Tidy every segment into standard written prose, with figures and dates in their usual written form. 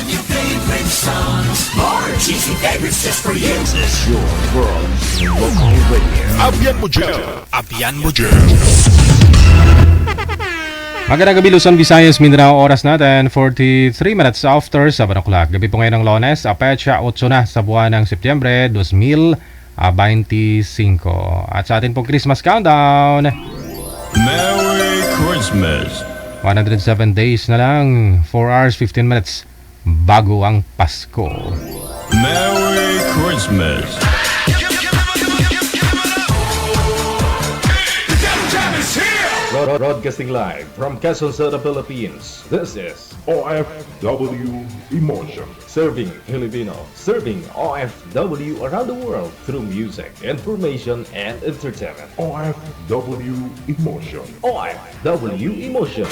of your favorite songs. More cheesy favorites just for you. This is your world's local radio. Abyan mo dyan. Abyan mo dyan. Magandang gabi Luzon, Visayas, Mindanao. Oras natin 43 minutes after 7 o'clock. Gabi po ngayon ng Lunes, petsa 8 na sa buwan ng Setyembre 2025. At sa atin pong Christmas countdown, Merry Christmas. 107 days na lang, 4 hours 15 minutes bago ang Pasko. Merry Christmas. Broadcasting live from Quezon City, Philippines. This is OFW Emotion. Serving Filipino, serving OFW around the world through music, information, and entertainment. OFW Emotion. OFW Emotion.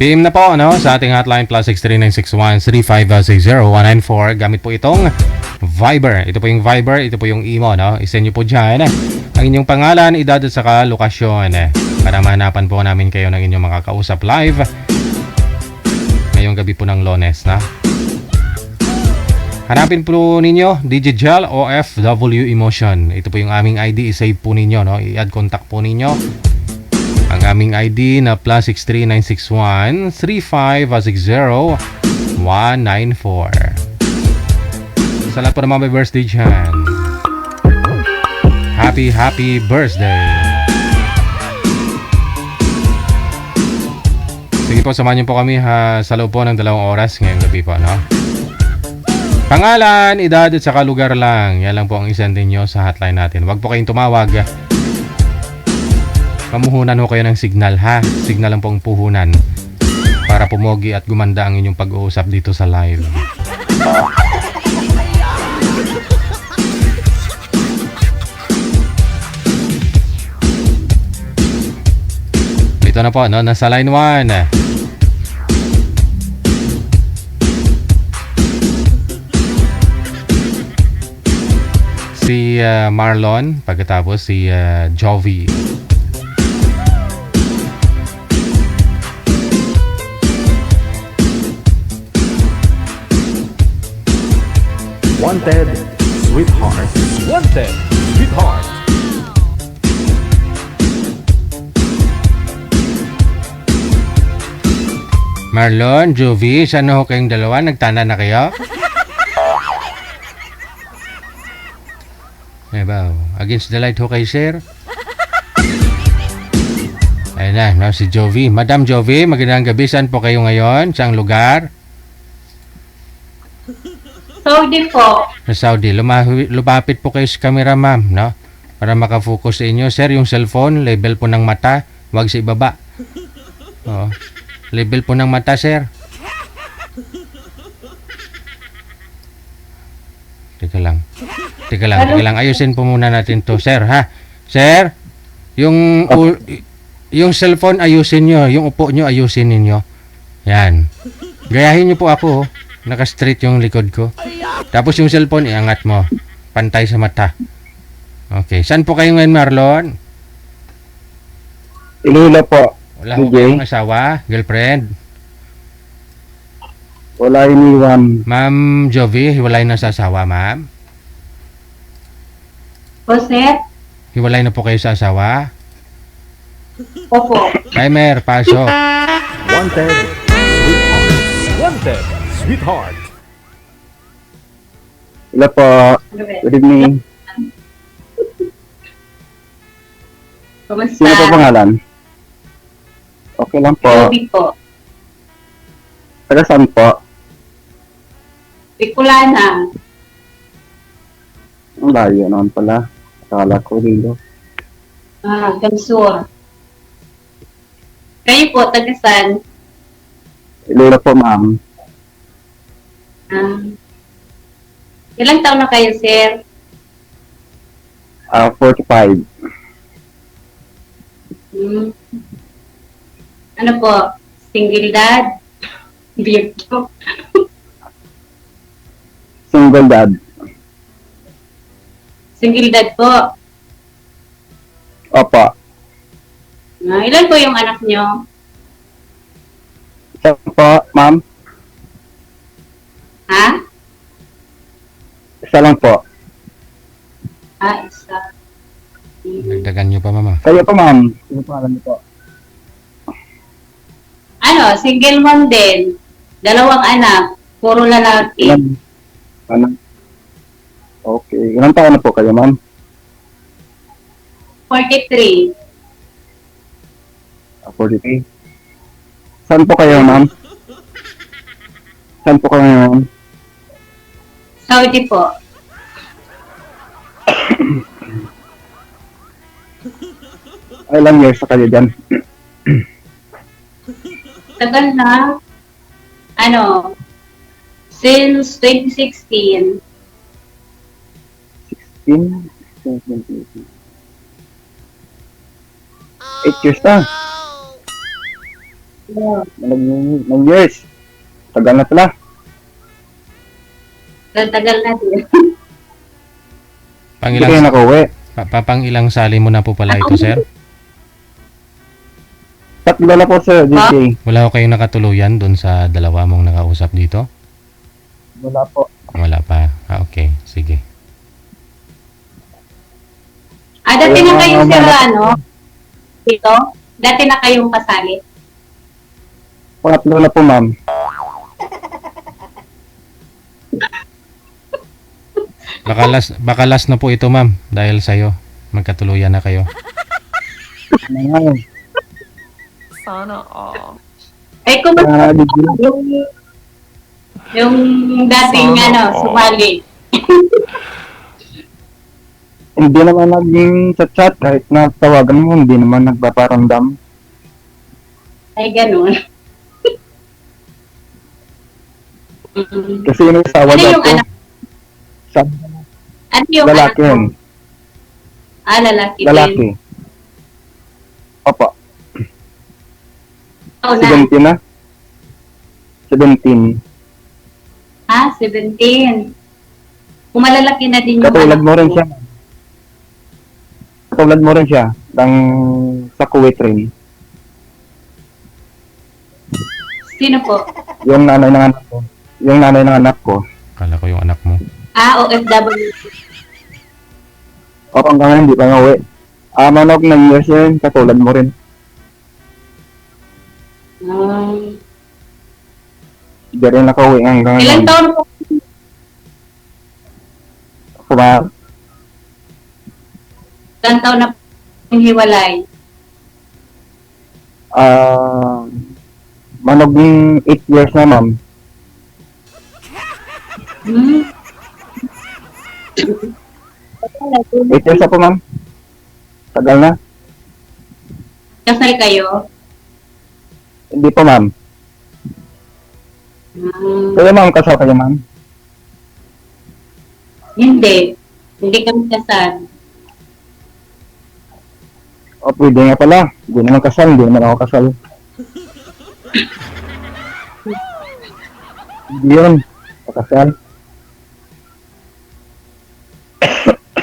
PM na po sa ating hotline plus 63961-3560194. Gamit po itong Viber. Ito po yung Viber, ito po yung Imo. I-send nyo po dyan ang inyong pangalan, edad at saka lokasyon para mahanapan po namin kayo ng inyong makakausap live ngayong gabi po ng Lunes. Hanapin po ninyo DJ Gel OFW Emotion. Ito po yung aming ID. I-save po ninyo. I-add contact po ninyo ang aming ID na plus 63961-3560194. Sa lahat po ng mga may birthday dyan, happy birthday. Sige po, samahan niyo po kami sa loob po ng 2 oras ngayong gabi po. Pangalan, edad at saka lugar lang. Yan lang po ang isend niyo sa hotline natin. Huwag po kayong tumawag. Pamuhunan ho kayo ng signal Signal lang po ang puhunan para pumogi at gumanda ang inyong pag-uusap dito sa live. Dito na po, nasa line 1. Si Marlon, pagkatapos si Jovi. Wanted, Sweetheart. Wanted, Sweetheart. Marlon, Jovi, saan ho kayong dalawa? Nagtanda na kayo? Against the light ho kayo, sir? Ayun na, si Jovi. Madam Jovi, magandang gabi. Saan po kayo ngayon? Saang lugar? Saudi po. Sa Saudi. Lumapit po kayo sa camera, ma'am, para makafocus sa inyo. Sir, yung cellphone, level po ng mata. Huwag sa ibaba. Level po ng mata, sir. Teka lang. Ayusin po muna natin to, sir, ha? Sir, yung cellphone ayusin nyo. Yung upo nyo ayusin ninyo. Yan. Gayahin nyo po ako, Naka-straight yung likod ko. Tapos yung cellphone, iangat mo. Pantay sa mata. Okay. Saan po kayo ngayon, Marlon? Ilula po. Wala po kayong asawa? Girlfriend? Wala iniwan. Ma'am Jovi, hiwalay na sa asawa, ma'am? Po, sir? Hiwalay na po kayo sa asawa? Opo. Timer, pasok. Wanted, Sweetheart. Wanted, Sweetheart. Hello po. Good evening. Kumusta? Sino po pangalan? Okay lang po. Ruby po. Taga saan po? Bicolana. Ang layo naman pala. Akala ko dito. Gamsur. Kayo po, taga saan? Ilula po, ma'am. Ilang taon na kayo, sir? 45. Ano po? Single dad? Beer po. Single dad. Single dad po. Opo. Ilan po yung anak nyo? Isa po, ma'am. Ha? Isa lang po. Isa. Dagdagan nyo pa, mama. Kayo po, ma'am. Ano po alam niyo po? Ano, single mom din. 2 anak. Puro lalaki. Ilan? Ano? Okay. Ilang taon na po kayo, ma'am? 43. 43. Saan po kayo, ma'am? Saan po kayo, ma'am? Saudi po. Ilang years na kayo dyan? Tagal na. Ano, since 2016. 16? 17, 8 years na. Nag years. Tagal na pala. Tagal na din. Hindi kayo nakauwi. Pang ilang sali mo na po pala ito, sir? 3 na po, sir. DJ. Wala ko kayong nakatuluyan doon sa dalawa mong nakausap dito? Wala po. Wala pa. Okay. Sige. Dati na kayong sir, ano? Dito? Dati na kayong kasali? 3 na po, ma'am. Baka last na po ito, ma'am. Dahil sa'yo. Magkatuluyan na kayo. Ano? Sana all. Kung yung dating, sumali. Hindi naman naging sa chat. Kahit na tawagan mo, hindi naman nagpaparamdam. Ay, ganun. Kasi yung asawa Ano daw yung ko, anak? sabi Ano yung lalaki anak yun. mo? Lalaki. Lalaki. Opo. Oo na. 17 na? 17. 17. Kumalalaki na din yung Katulad anak mo rin siya. Katulad mo rin siya. Sa Kuwait rin. Sino po? Yung nanay ng anak ko. Yung nanay ng anak ko. Kala ko yung anak mo. OFW. O hanggang ngayon, hindi pa nga uwi. Manog ng years yun. Katulad mo rin. Hindi rin nakauwi hanggang Ilang ngayon. taon po? Ilang taon na po yung hiwalay? Manog ng 8 years na, ma'am. Hmm? 8 years na po, ma'am. Tagal na. Kasal kayo? Hindi po, ma'am. Kaya, ma'am, kasal kayo, ma'am. Hindi. Hindi kami kasal. O, pwede nga pala. Hindi naman kasal. Hindi naman ako kasal. Hindi yun. Pakasal.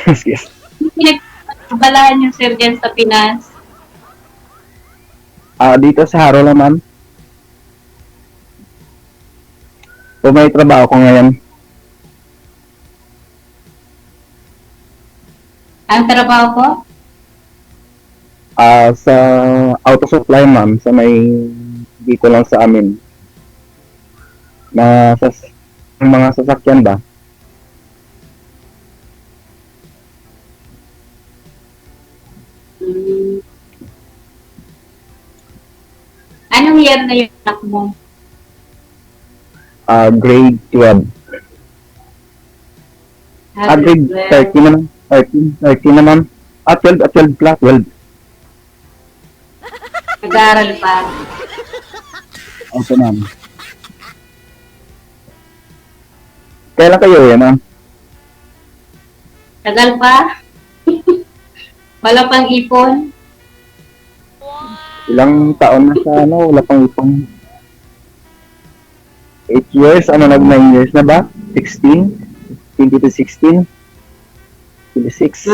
Excuse. Pinagbalaan yung sir dyan sa Pinas? Dito sa Haro lang, ma'am. So, may trabaho ko ngayon. Ang trabaho ko? Sa auto supply, ma'am. Sa may dito lang sa amin. Na sa mga sasakyan ba? Anong year na yung anak mo? Grade 12. Grade 13 naman. 13 naman. 12 plus. 12. Nag-aaral pa. Okay, ma'am. Kailan kayo yan, ma'am? Tagal pa? Wala pang ipon? Ilang taon na sa ano, wala pang ipon. 8 years, ano 9 years na ba? 16? 20 to 16? 26.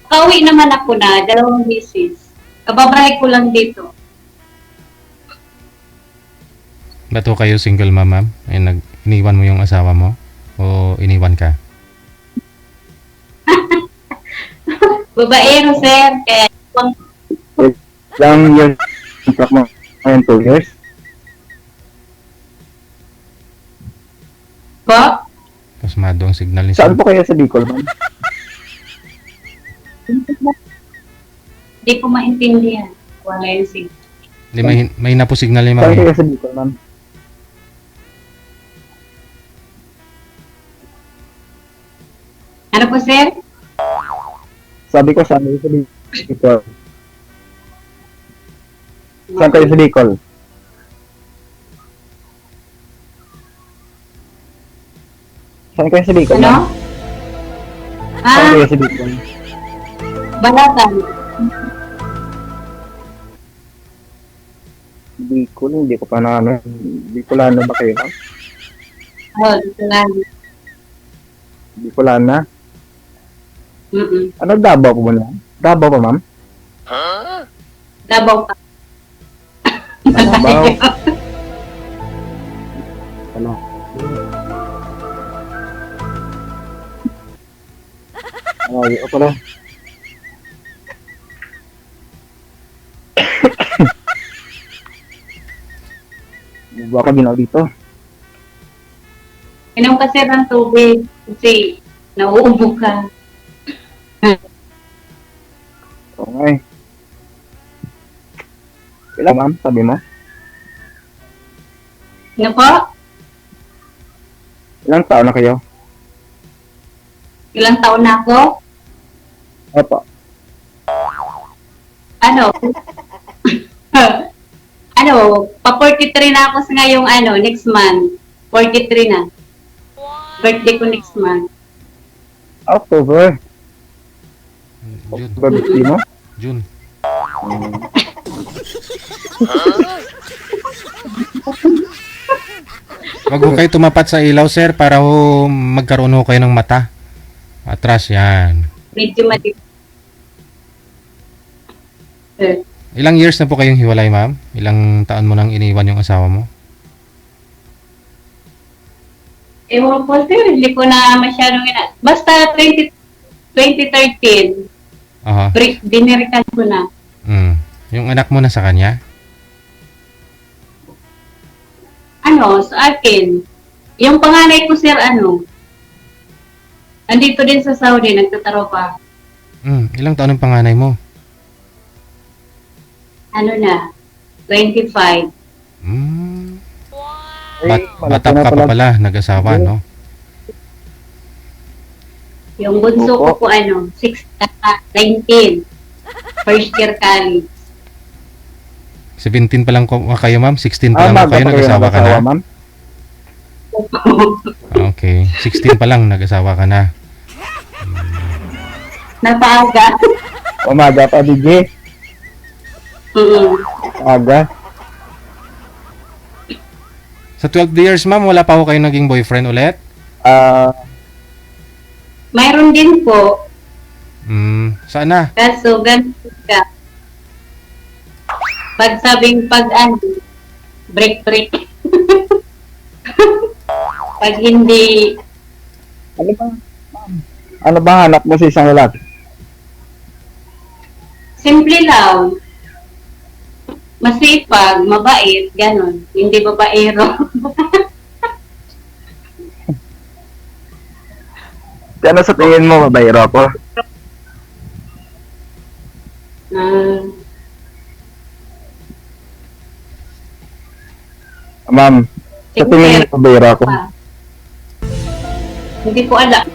Kauwi naman ako na, 2 beses. Kababahay ko lang dito. Ba't ho kayo single ma'am? Ay, iniwan mo yung asawa mo? O iniwan ka? Babaero, sir. Kaya, Ilang years, contract mo ngayon 2 years? po, Pasmado ang signal ni Saan sir. po kayo sa Bicol, ma'am? hindi ko maintindihan. Wala yung sig. Di, may na po signal ni Saan ma'am. kayo sa Bicol, ma'am? Ano po, sir? Sabi ko, saan kayo sa Bicol? Saan kayo sa Bicol? Saan kayo sa Bicol, Ano? ma'am? Saan Ah, kayo sa Bicol? Balatan. Bicol, hindi ko pa na ano. Bicolano ba kayo, ma'am? Oh, dito lang. Bicolana? Mm-mm. Ano, Davao po ba na? Davao pa, ma'am? Davao pa. Davao? Ano? Ay, o pala. Baka ginaw dito. Inom ka, sir, ng tubig. Kasi, nauubo ka. Oo nga eh. Ilan, ma'am? Sabi mo? Ano po? Ilang taon na kayo? Ilang taon na ako? Opo. Ano? Ano? Pa-43 na ako sa ngayong next month. 43 na. Birthday ko next month. October. June. Birthday mo? June. Wag ho kayo tumapat sa ilaw, sir, para ho magkaroon ho kayo ng mata. Atras, yan. Medyo matip. Ilang years na po kayong hiwalay, ma'am? Ilang taon mo nang iniwan yung asawa mo? Ewan po, sir. Hindi ko na masyadong Basta 2013. Aha. Dinirikan ko na. Yung anak mo na sa kanya? Sa akin. Yung panganay ko, sir, andito din sa Saudi, nagtataro pa. Ilang taon ang panganay mo? 25. Bata ka pa pala, nag-asawa, no? Yung bunso ko po, 19. First year college. 17 pa lang kayo, ma'am? 16 pa lang kayo, nag-asawa ka na? ma'am? Okay. 16 pa lang, nag-asawa ka na. Napaaga. Umaga pa, DJ. Mm. Aga. Sa 12 years, ma'am, wala pa ho kayo naging boyfriend ulit? Mayroon din po. Saan na? Kaso, ganito ka. Pag break. Pag hindi, Ano ba hanap mo sa isang lalaki? simple lang. Masipag, mabait, ganon. Hindi babaero. Ano sa tingin mo, babayro ako? Ma'am, sa tingin mo, babayro ako? Hindi ko alam.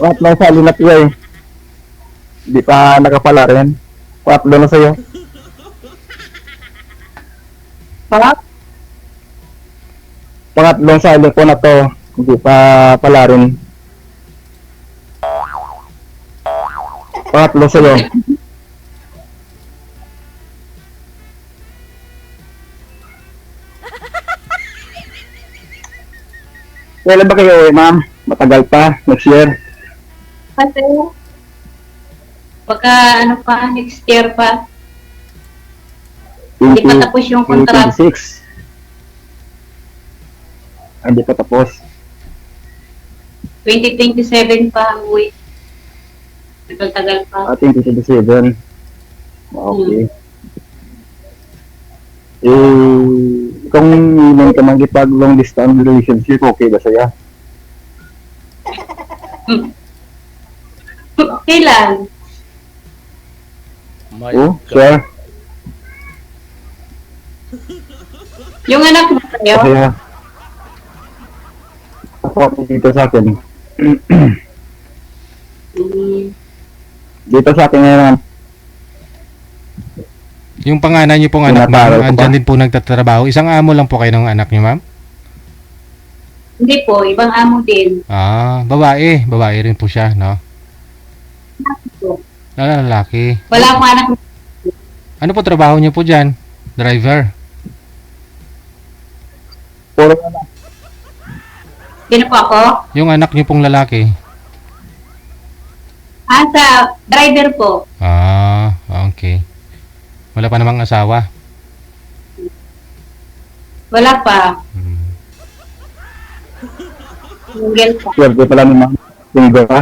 What lang sa linat ko eh. Hindi pa nakapala rin. What na sa'yo? Pangatlong sali ko na to. Hindi pa pala rin. Pangatlo sa'yo. Kailan ba kayo uwi, ma'am? Matagal pa, next year. Kasi, baka ano pa, next year pa. Hindi pa tapos yung kontrata. 2026. Hindi pa tapos. 2027 pa ang uwi. Tagal-tagal pa. 2027. Okay. Kung ilan ka magipag long distance relationship, okay ba sa'yo? Okay lang. Oh, sure. Yung anak mo sa'yo, Kaya, ako dito sa akin. Dito sa akin ngayon, Yung panganay niyo pong anak, Tinataral ko ma'am, ba? andyan din po nagtatrabaho. Isang amo lang po kayo ng anak niyo, ma'am? hindi po, ibang amo din. Ah, babae. Babae rin po siya, no? Lalaki. Wala akong anak. Ano po trabaho niyo po dyan? Driver. puro Sino po ako? Yung anak niyo pong lalaki. Sa driver po. Ah, okay. Wala pa namang asawa. Wala pa. Hmm. Single pa. swerte pala ni ma'am. Single ka.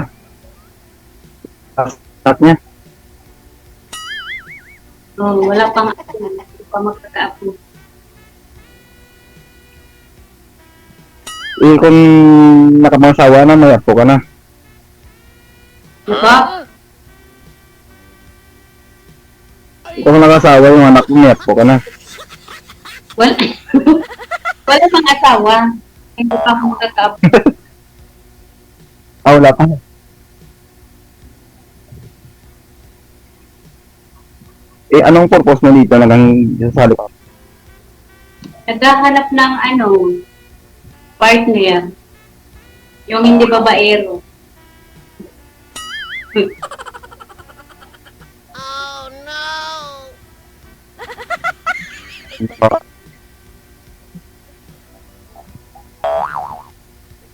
Start niya. Wala pang ako. Hindi pa magkakaapo. Kung nakapangasawa na, may apo ka na. Diba? Kung nakasawa yung anak mo, may apo ka na. Wala. Wala pang asawa. Hindi pa ako magkakaapo. Wala pa. Anong purpose mo dito nagang sasali ka? Naghahanap ng partner. Yung hindi babaero.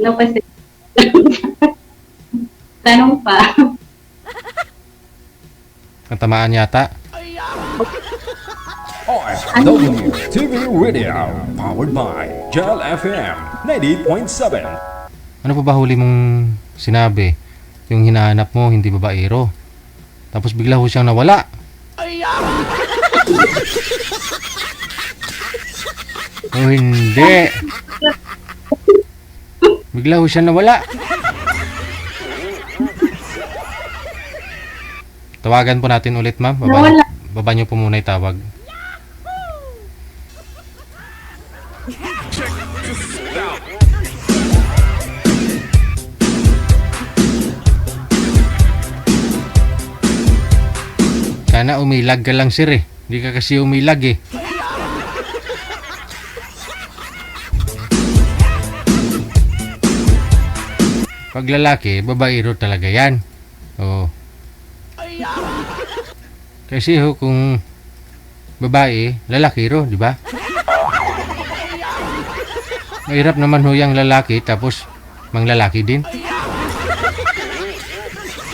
No, kasi tanong pa. Ang tamaan yata. OFW TV Radio, powered by Gel FM 90.7. Ano po ba huli mong sinabi? Yung hinahanap mo, hindi babaero. Tapos bigla ho siyang nawala. O hindi. Bigla ho siyang nawala. Tawagan po natin ulit, ma'am. Nawala. Baba niyo po muna itawag. Sana umilag ka lang, sir, eh. Hindi ka kasi umilag, eh. Pag lalaki, babaero talaga yan. Oo. Kasi ho, kung babae, lalaki ro, di ba? Mahirap naman ho yung lalaki, tapos manglalaki din.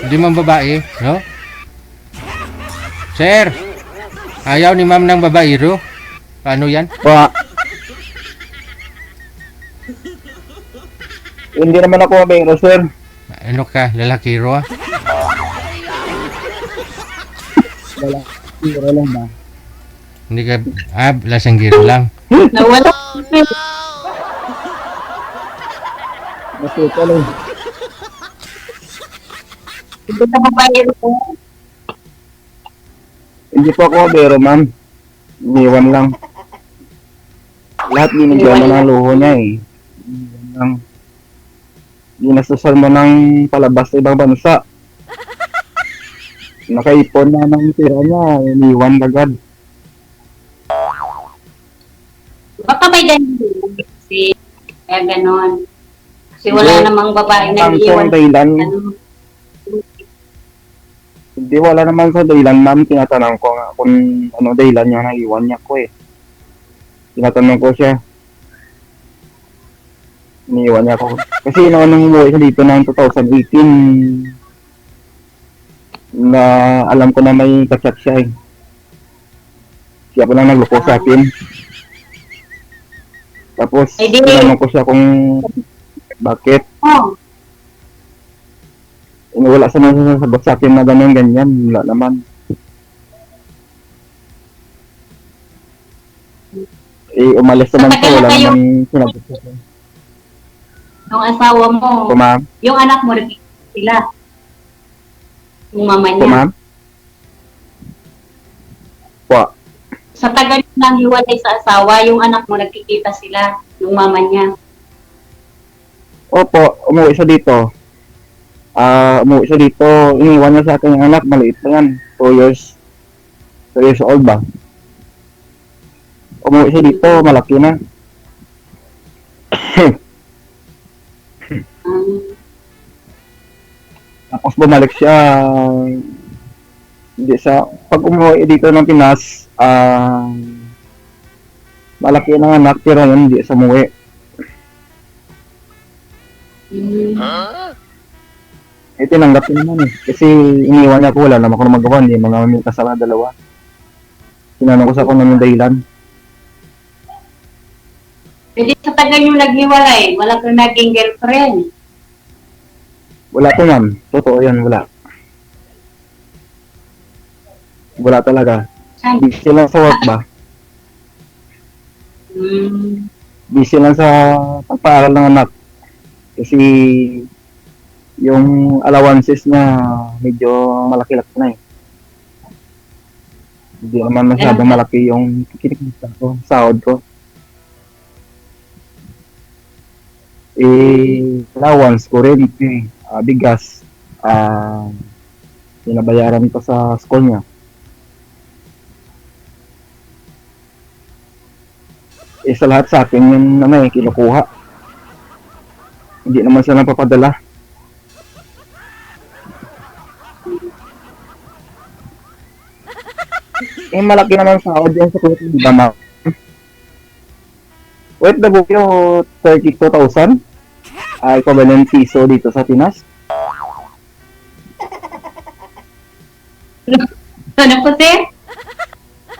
Hindi man babae, no? Sir, ayaw ni ma'am ng babaero? Paano yan? Hindi naman ako mabiro, sir. Ano ka, lalaki ro, ah? Siguro lang ba? Hindi ka, lasanggiro lang. Nawala. Masuka lang. Hindi ka babaero po. Hindi po ako mabiro, ma'am. Iniwan lang. Lahat binigyan mo ng luho niya, eh. Iniwan lang. Ginastusal mo ng palabas sa ibang bansa. Nakaipon na ng tira niya, iniwan agad. Baka may ganyan din. Kasi, kaya ganon. Kasi wala Hindi. namang babae na Ang iiwan. dahilan, Ano, Hindi, wala naman sa dahilan, ma'am. Tinatanong ko nga kung ano dahilan niya naiwan niya ko eh. Tinatanong ko siya. Iniwan niya ako. Kasi noon nung umuwi siya dito ng 2018, na alam ko na may kachat siya eh. Siya pa lang nagloko sa akin. Tapos, Ay, di. tinanong ko siya kung bakit. Oh, Wala sa mga sasagot sa akin na gano'n, ganyan. Wala naman. Eh, umalis naman ko. Wala naman sinagot sa akin. yung asawa mo, Po, ma'am? yung anak mo, nagkikita sila. Yung mama Po, niya. ma'am? Po. Sa tagal ng hiwalay sa asawa, yung anak mo, nagkikita sila. Yung mama niya. Opo, umuwi siya dito. Umuwi siya dito. Iniwan niya sa akin yung anak. Maliit na yan. 2 years. 2 years old ba? Umuwi siya dito. Malaki na. Tapos bumalik siya. Hindi sa pag umuwi dito ng Pinas, malaki na anak. Pero yun, hindi sa umuwi. Eh, tinanggap ko naman eh. Kasi iniwan niya ko, wala naman ako na magawa. Hindi mga may kasama dalawa. Tinanong ko sa kung anong dahilan. Pwede sa tagal yung naghiwalay, wala kang naging girlfriend. Wala to, ma'am. Totoo yan, wala. Wala talaga. Saan? Busy lang sa work ba? Busy lang sa pagpaaral ng anak. Kasi yung allowances niya medyo malaki-laki na eh. Hindi naman masyadong malaki yung kinikita ko, sahod ko. Eh, allowance ko rin, bigas, pinabayaran ko sa school niya. Eh, sa lahat sa akin yung kinukuha. Hindi naman siya napapadala. Eh, malaki naman sahod yan sa kulit, di ba, ma'am? Wait, W, 32,000? Equivalent piso dito sa Pinas. Ano po, sir?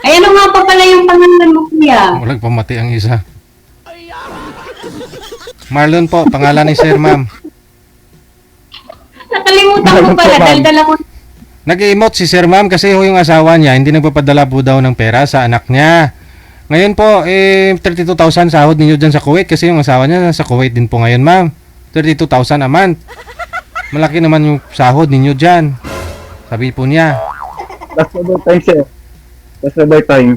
Ay, ano nga pa pala yung pangalan mo, kuya? Walang pamati ang isa. Marlon po, pangalan ni Sir, ma'am. Nakalimutan ko pala, daldala ko. Nag-emote si Sir, ma'am, kasi yung asawa niya hindi nagpapadala po daw ng pera sa anak niya. Ngayon po, 32,000 sahod ninyo dyan sa Kuwait kasi yung asawa niya sa Kuwait din po ngayon, ma'am. 32,000 a month. Malaki naman yung sahod ninyo dyan. Sabi po niya. Last overtime, sir. Last overtime.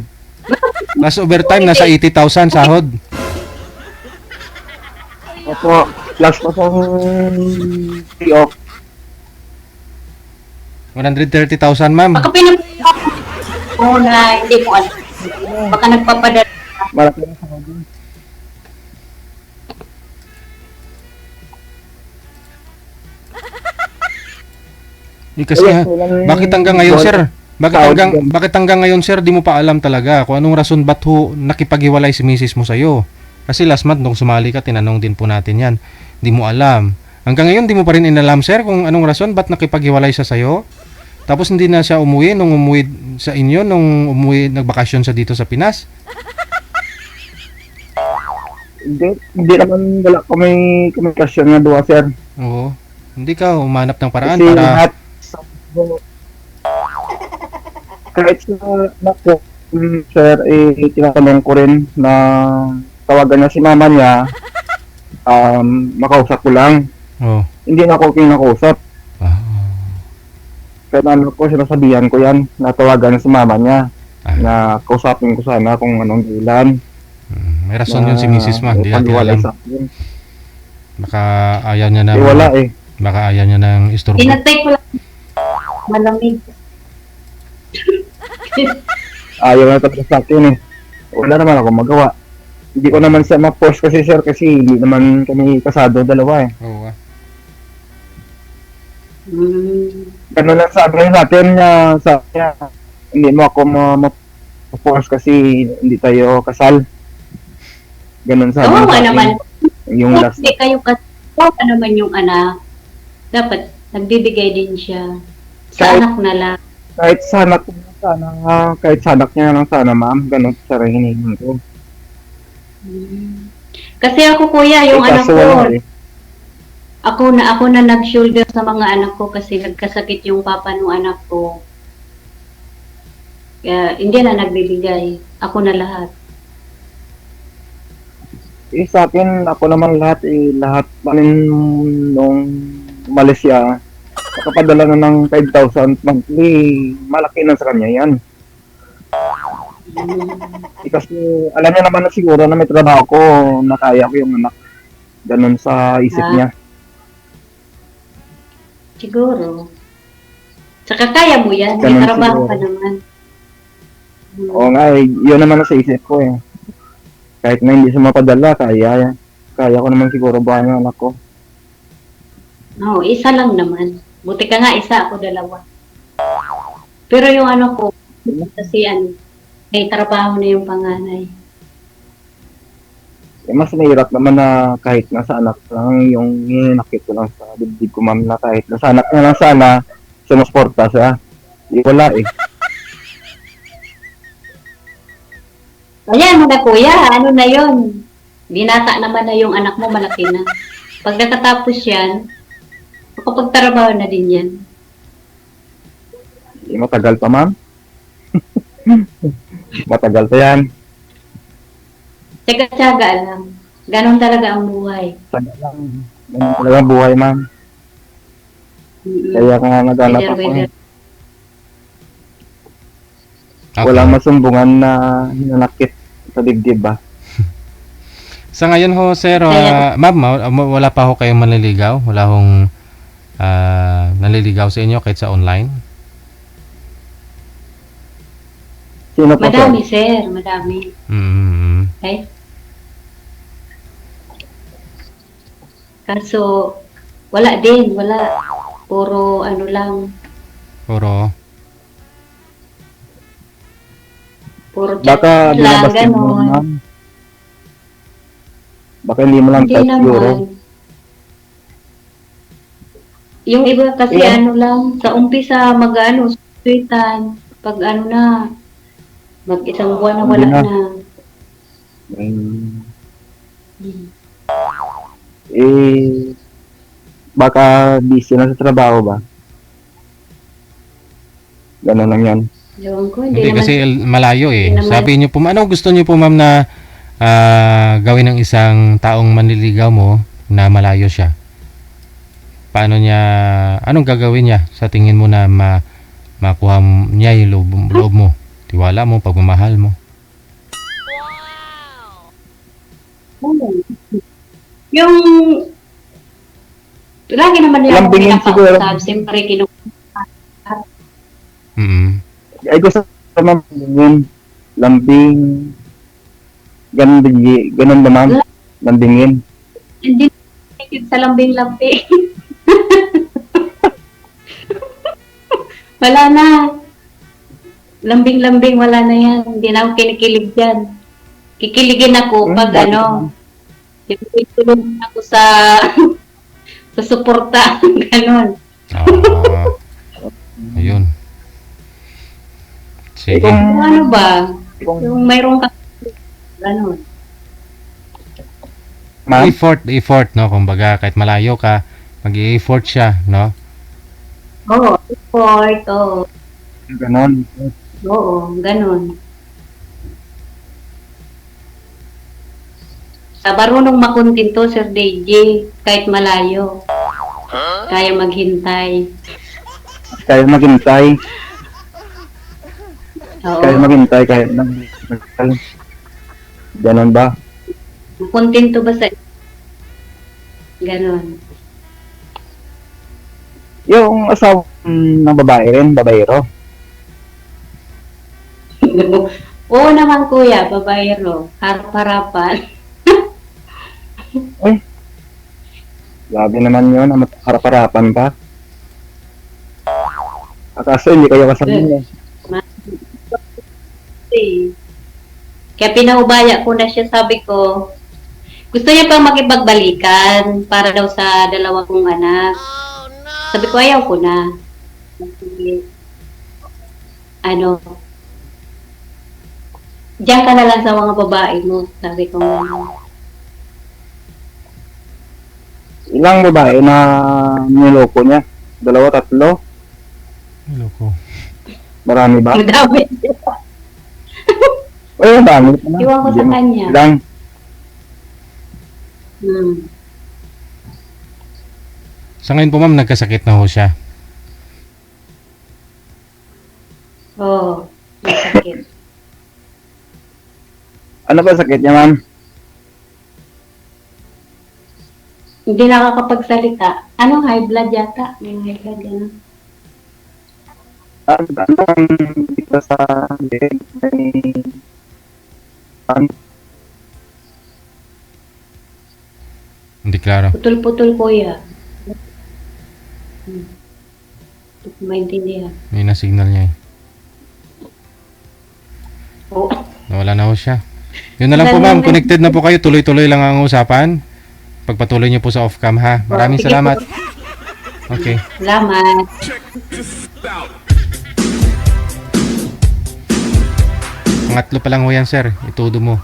Last overtime, nasa 80,000 sahod. Opo, plus pa sa off. 130,000, ma'am. Baka pinapagawa ko na hindi ko alam. Baka nagpapadala. Malaki na sahod yun. Kasi bakit hanggang ngayon, sir? Bakit hanggang ngayon, sir, di mo pa alam talaga kung anong rason ba't ho nakipaghiwalay si misis mo sa'yo? Kasi last month nung sumali ka, tinanong din po natin yan. Di mo alam. Hanggang ngayon, di mo pa rin inalam, sir, kung anong rason ba't nakipaghiwalay siya sa'yo? Tapos hindi na siya umuwi nung umuwi sa inyo, nung umuwi, nagbakasyon siya dito sa Pinas? Hindi naman wala kami komunikasyon na doon, sir. Oo. Hindi ka umanap ng paraan Kasi para... lahat kahit sa anak ko, sir, tinatanong ko rin na tawagan niya si mama niya, makausap ko lang. Oo. Hindi na ako kinakausap. Ah. Kaya ano ko, sinasabihan ko yan, na tawagan si mama niya, Ah. na kausapin ko sana kung anong ilan. May rason yun si misis mo, hindi natin alam. Baka ayaw niya na... wala eh. Baka ayaw niya ng istorbo. Pinatay ko lang. Malamig. Ayaw na talaga sa akin eh. Wala naman ako magawa. Hindi ko naman siya ma-force kasi, sir, kasi hindi naman kami kasado dalawa eh. Oo. Ganun lang sabi niya sa atin niya, sabi niya, hindi mo ako ma-force kasi hindi tayo kasal. Ganun sabi Oo niya nga sa akin. naman. Yung Kung last hindi kayo kasama naman yung anak, dapat nagbibigay din siya. Sa Kahit- anak na lang. kahit sa anak niya lang sana, ma'am, ganun sa hinihingi ko. Kasi ako kuya, yung anak Kaso ko, wala eh. ako na nag-shoulder sa mga anak ko kasi nagkasakit yung papa ng anak ko. Kaya hindi na nagbibigay. Ako na lahat. Sa akin, ako naman lahat pa rin nung umalis siya, nakapadala na ng 5,000 monthly, malaki na sa kanya yan. Kasi alam niya naman na siguro na may trabaho ko, na kaya ko yung anak. Ganun sa isip Ah. niya. Siguro. Saka kaya mo yan. May Ganun trabaho siguro. ka naman. Oo nga, yun naman na sa isip ko eh. Kahit na hindi siya mapadala, kaya ko naman siguro buhay ng anak ko. No, isa lang naman. Buti ka nga, isa ako dalawa. Pero yung ano ko, kasi may trabaho na yung panganay. Mas mahirap naman na kahit nasa anak lang, yung hinakit ko lang sa dibdib ko, ma'am, na kahit nasa anak niya lang sana, sumusporta siya. Wala eh. Ayan, mga kuya, ano na yon? Binata naman na yung anak mo, malaki na. Pag nakatapos yan, makapagtrabaho na din yan. Matagal pa, ma'am. Matagal pa yan. Tsaga-tsaga lang. Ganon talaga ang buhay. Sana lang. Ganun talaga ang buhay, ma'am. Kaya nga naghanap ako. Weather. Okay. Walang masumbungan na hinanakit sa dibdib ba? Sa ngayon ho, sir, ma'am, wala pa ho kayong manliligaw? Wala hong naliligaw sa inyo kahit sa online? Sino po, Madami, sir? sir. Madami. Mm-hmm. Okay? Kaso, wala din. Wala. Puro ano lang. Puro chat Baka lang. nilabas mo, Ganon. ma'am. Baka hindi mo lang Hindi type siguro. naman. Yung iba kasi Yeah. ano lang, sa umpisa mag-ano, sweetan. Pag ano na, mag-isang buwan na wala Hindi na. na. Baka busy na sa trabaho ba? Ganun lang yan. Ewan ko, Hindi naman. kasi malayo eh. Hindi naman. Sabi niyo po, ano gusto niyo po ma'am na gawin ng isang taong manliligaw mo na malayo siya? Paano niya, anong gagawin niya sa tingin mo na makuha niya yung loob mo? Tiwala mo, pagmamahal mo? Yung, lagi naman niya ako Lambingin siguro. pinakausap. Siyempre, Mm-hmm. Ay gusto naman lambingin. Lambing. Ganun ba, ma'am? Lambingin. hindi nakikita sa lambing-lambing. Wala na. Lambing-lambing, wala na yan. Hindi na ako kinikilig dyan. Kikiligin ako pag bakit ano, tulong ako sa sa suporta. Ganon. Ayun. Sige. Yung ano ba? Kung, Yung mayroong ganon. ma'am, Effort, no? Kumbaga, kahit malayo ka, mag-i-effort siya, no? Oo, support. Oo, ganun. ganon. Sa marunong makontento, Sir DJ, kahit malayo. Kaya maghintay. Kaya maghintay. Oo. Kaya maghintay. Kaya ganun ba? Kontento ba sa ganon? Yung asawa ng babae rin, babaero. Oo naman kuya, babayero. Harap-harapan. Grabe naman yun, harap-harapan pa. Kaso hindi kayo kasama niya. Kaya pinaubaya ko na siya, sabi ko, gusto niya pang makipagbalikan para daw sa dalawa kong anak. Sabi ko, ayaw ko na. Ano, diyan ka na lang sa mga babae mo, sabi ko. Ilang babae na niloko niya? 2, 3? Loko. Marami ba? Madami. Ay, dami. Iwan ko sa kanya. Ilang? Sa ngayon po ma'am, nagkasakit na ho siya. Oo, masakit. Ano ba sakit niya, ma'am? Hindi nakakapagsalita. Ano, high blood yata? May high blood, gano'n. Anong dito sa Hindi klaro. Putol-putol, kuya. Hindi ko maintindihan. May na-signal niya eh. Oo. Nawala na ho siya. Yun na lang po ma'am, connected na po kayo. Tuloy-tuloy lang ang usapan. Pagpatuloy niyo po sa off-cam ha. Maraming Sige salamat. po. Okay. Salamat. Pangatlo pa lang ho yan sir. Itudo mo.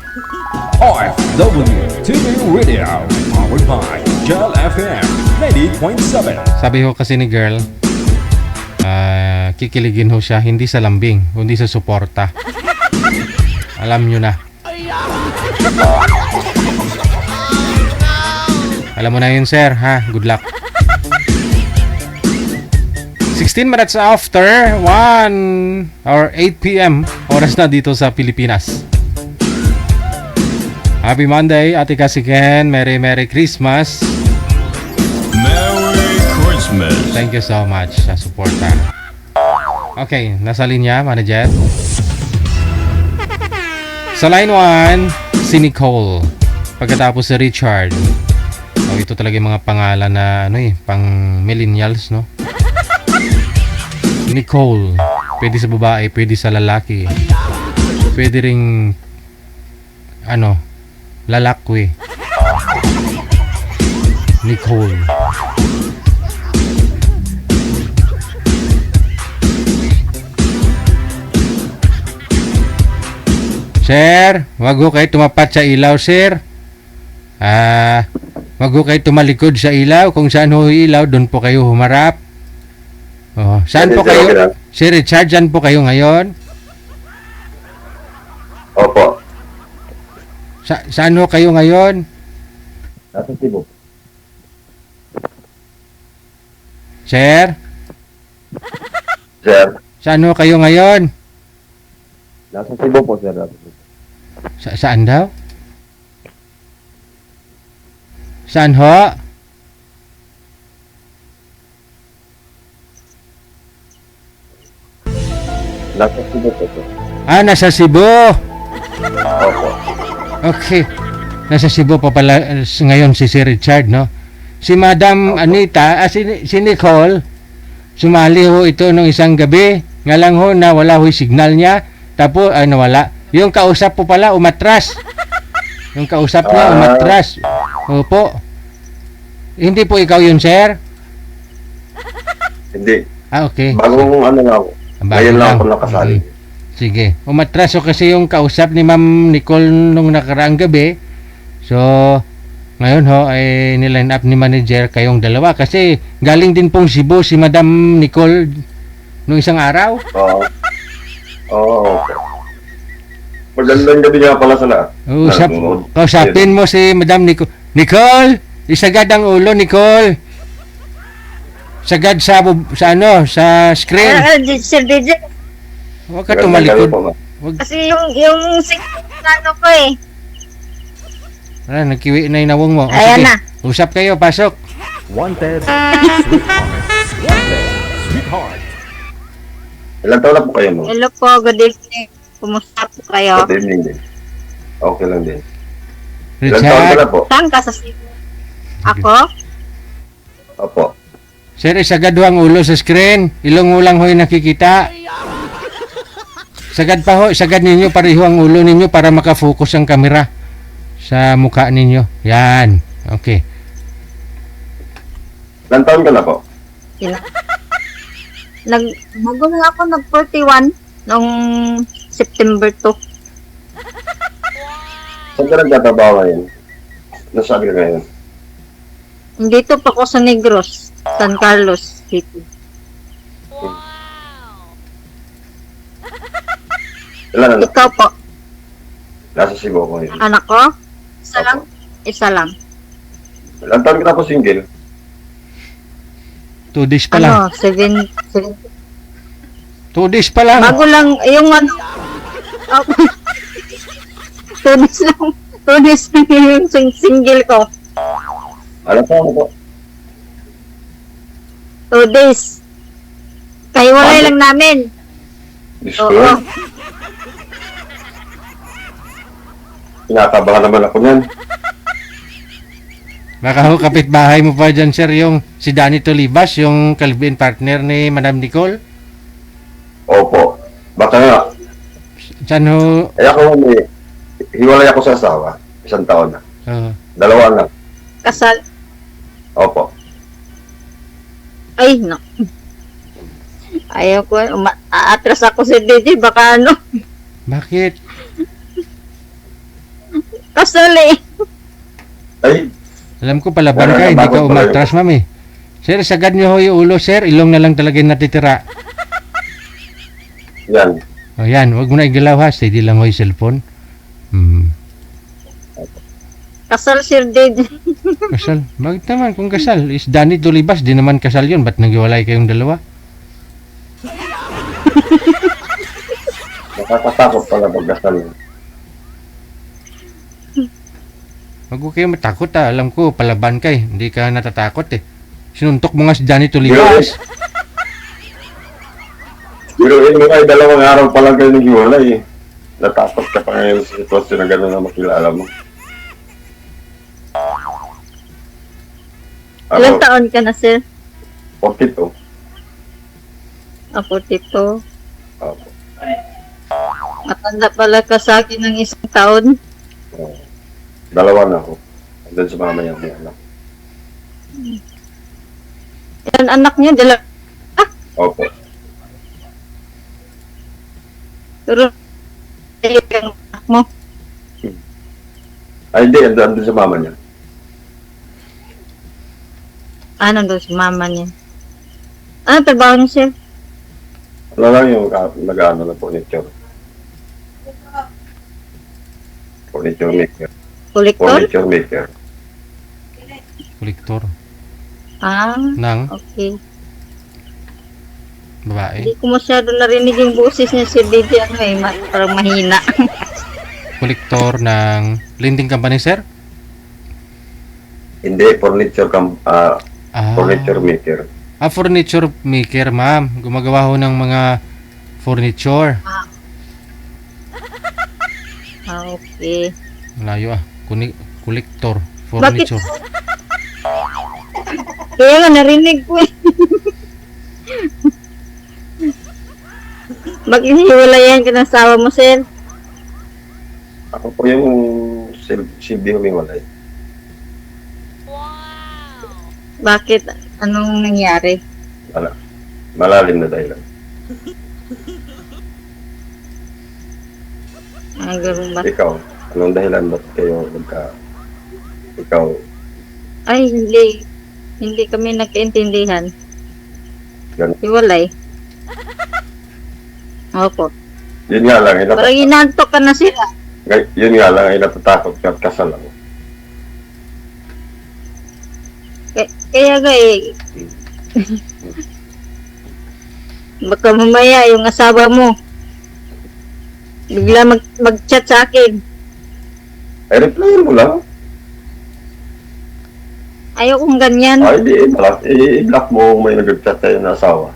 OFW TV Radio, powered by Gel FM 90.7. Sabi ho kasi ni girl, kikiligin ho siya hindi sa lambing, kundi sa suporta. Alam nyo na. Alam mo na yun sir ha. Good luck. 16 minutes after 1 or 8 p.m. oras na dito sa Pilipinas. Happy Monday, Ate Kasiken. Merry Christmas. Merry Christmas. Thank you so much sa suporta. Okay, nasa linya, manager. Sa line 1, si Nicole. Pagkatapos si Richard. So, ito talaga yung mga pangalan na pang millennials, no? Nicole. Pwede sa babae, pwede sa lalaki. Pwede ring lalakwi. Nicole. Sir, wag ho kayo tumapat sa ilaw, sir. Wag ho kayo tumalikod sa ilaw. Kung saan ho ilaw, doon po kayo humarap. Oh, saan po kayo? Si Richard, saan po kayo ngayon? Opo. Saan ho kayo ngayon? Nasa Cebu. Sir? Sir. Saan ho kayo ngayon? Nasa Cebu po, sir. Saan daw? Saan ho? Nasa Cebu po, sir. Nasa Cebu. Opo. Okay. Nasa Cebu pa pala ngayon si Richard, no? Si Madam Anita, si Nicole, sumali ho ito nung isang gabi. Nga lang ho na wala ho yung signal niya. Tapos, nawala. Yung kausap po pala, umatras. Yung kausap niya, umatras. Opo. Hindi po ikaw yun, sir? Hindi. Okay. Bagong nga ako. Ngayon lang ako nakasali. Sige. Umatras ho kasi yung kausap ni Ma'am Nicole nung nakaraang gabi. So, ngayon ho ay niline up ni manager kayong dalawa kasi galing din pong Cebu si Madam Nicole nung isang araw. Oo. Oo. Magandang gabi nga pala sa lahat. Kausapin mo si Madam Nicole. Nicole, isagad ang ulo, Nicole. Sagad sa sa screen. Sir DJ. Huwag ka tumalikod. Kasi yung ano ko eh. Nagkiwi na inawong mo. Ayan na. Usap kayo, pasok. Wanted, sweetheart. Wanted, sweetheart. Ilang taon na po kayo, no? Hello po, good evening. Kumusta po kayo? Good evening din. Okay lang din. Ilang taon ka Richard, na po? Saan ka sa Cebu? Ako? Opo. Sir, isagad ho ang ulo sa screen. Ilong mo lang ho'y nakikita. Sagad pa ho, sagad ninyo pareho ang ulo ninyo para makafocus ang kamera sa mukha ninyo. Yan. Okay. Ilang taon ka na po? Bago na ako nag-41 noong September 2. Saan ka nagtatrabaho ngayon? Nasaan ka ngayon? Dito pa ako sa Negros, San Carlos City. Ilan anak? Ikaw po, Nasa Cebu ko ngayon. anak ko? Isa lang? Isa lang. Ilang taon ka na po single? 2 days pa lang. 2 days pa lang. Bago lang, yung ano, 2 days lang. 2 days lang yung single ko. Ano po? 2 days. Kahiwalay lang namin. Diyos ko. Oo. Kinakabahan naman ako niyan. Baka ho kapitbahay mo pa dyan, sir, yung si Danny Tolibas, yung Calvin partner ni Madam Nicole. Opo. Baka nga. Saan ho? Ay ako may hiwalay ako sa asawa. 1 taon na. 2 anak. Kasal. Opo. Ay, no. Ayaw ko. Aatras ako si DJ. Baka ano. Bakit? Kasal eh. Ay, Alam ko palaban ka, hindi ka umatras, mami. Sir, sagad nyo ho yung ulo, sir. Ilong na lang talaga yung natitira. yan. O yan, huwag mo na igalaw ha. Steady lang ho yung cellphone. Kasal si DJ. Kasal? Bakit naman kung kasal? Is Danny Tolibas, di naman kasal yun. Ba't naghiwalay kayong dalawa? Nakakatakot pala pagkasal. Wag ko kayo matakot ha. Alam ko, palaban ka eh. Hindi ka natatakot eh. Sinuntok mo nga si Danny Tolibas. Biruin mo kayo 2 araw pa lang kayo naghiwalay eh. Natakot ka pa ngayon sa sitwasyon na gano'n na makilala mo. Ilang taon ka na, sir? 42. 42. Opo. Matanda pala ka sa akin ng 1 taon. 2 na ako. Andun sa mama niya may anak. Yan anak niya, Opo. pero yung anak mo. Ay hindi, andun sa mama niya. Ano daw si mama niya? Ano trabaho niya, sir? Ano lang yung nag-ano na furniture. Furniture maker. Kolektor? Furniture maker. Kolektor. Nang Okay. babae. Hindi ko masyado narinig yung boses niya si DJ. Ano eh, parang mahina. Kolektor ng lending company, sir? Hindi, furniture maker. Furniture maker, ma'am. Gumagawa ho ng mga furniture. Okay. Malayo ah. Kolektor. Furniture. Kaya nga narinig ko eh. Bakit hiwalayan ka ng asawa mo, sir? Ako po yung silbi humiwalay. Bakit? Anong nangyari? Malalim na dahilan. Ganun ba? Ikaw, anong dahilan ba't kayo ikaw? Ay, hindi. Hindi kami nagkaintindihan. Ganun. Hiwalay. Opo. Yun nga lang, Parang inantok ka na sila. yun nga lang, ay natatakot ka at kasal ako. Kaya ga eh. Baka mamaya yung asawa mo bigla mag-chat sa akin. Ay, replyan mo lang. Ayaw kong ganyan. Ay, di, i-block mo kung may nag-chat tayo na asawa.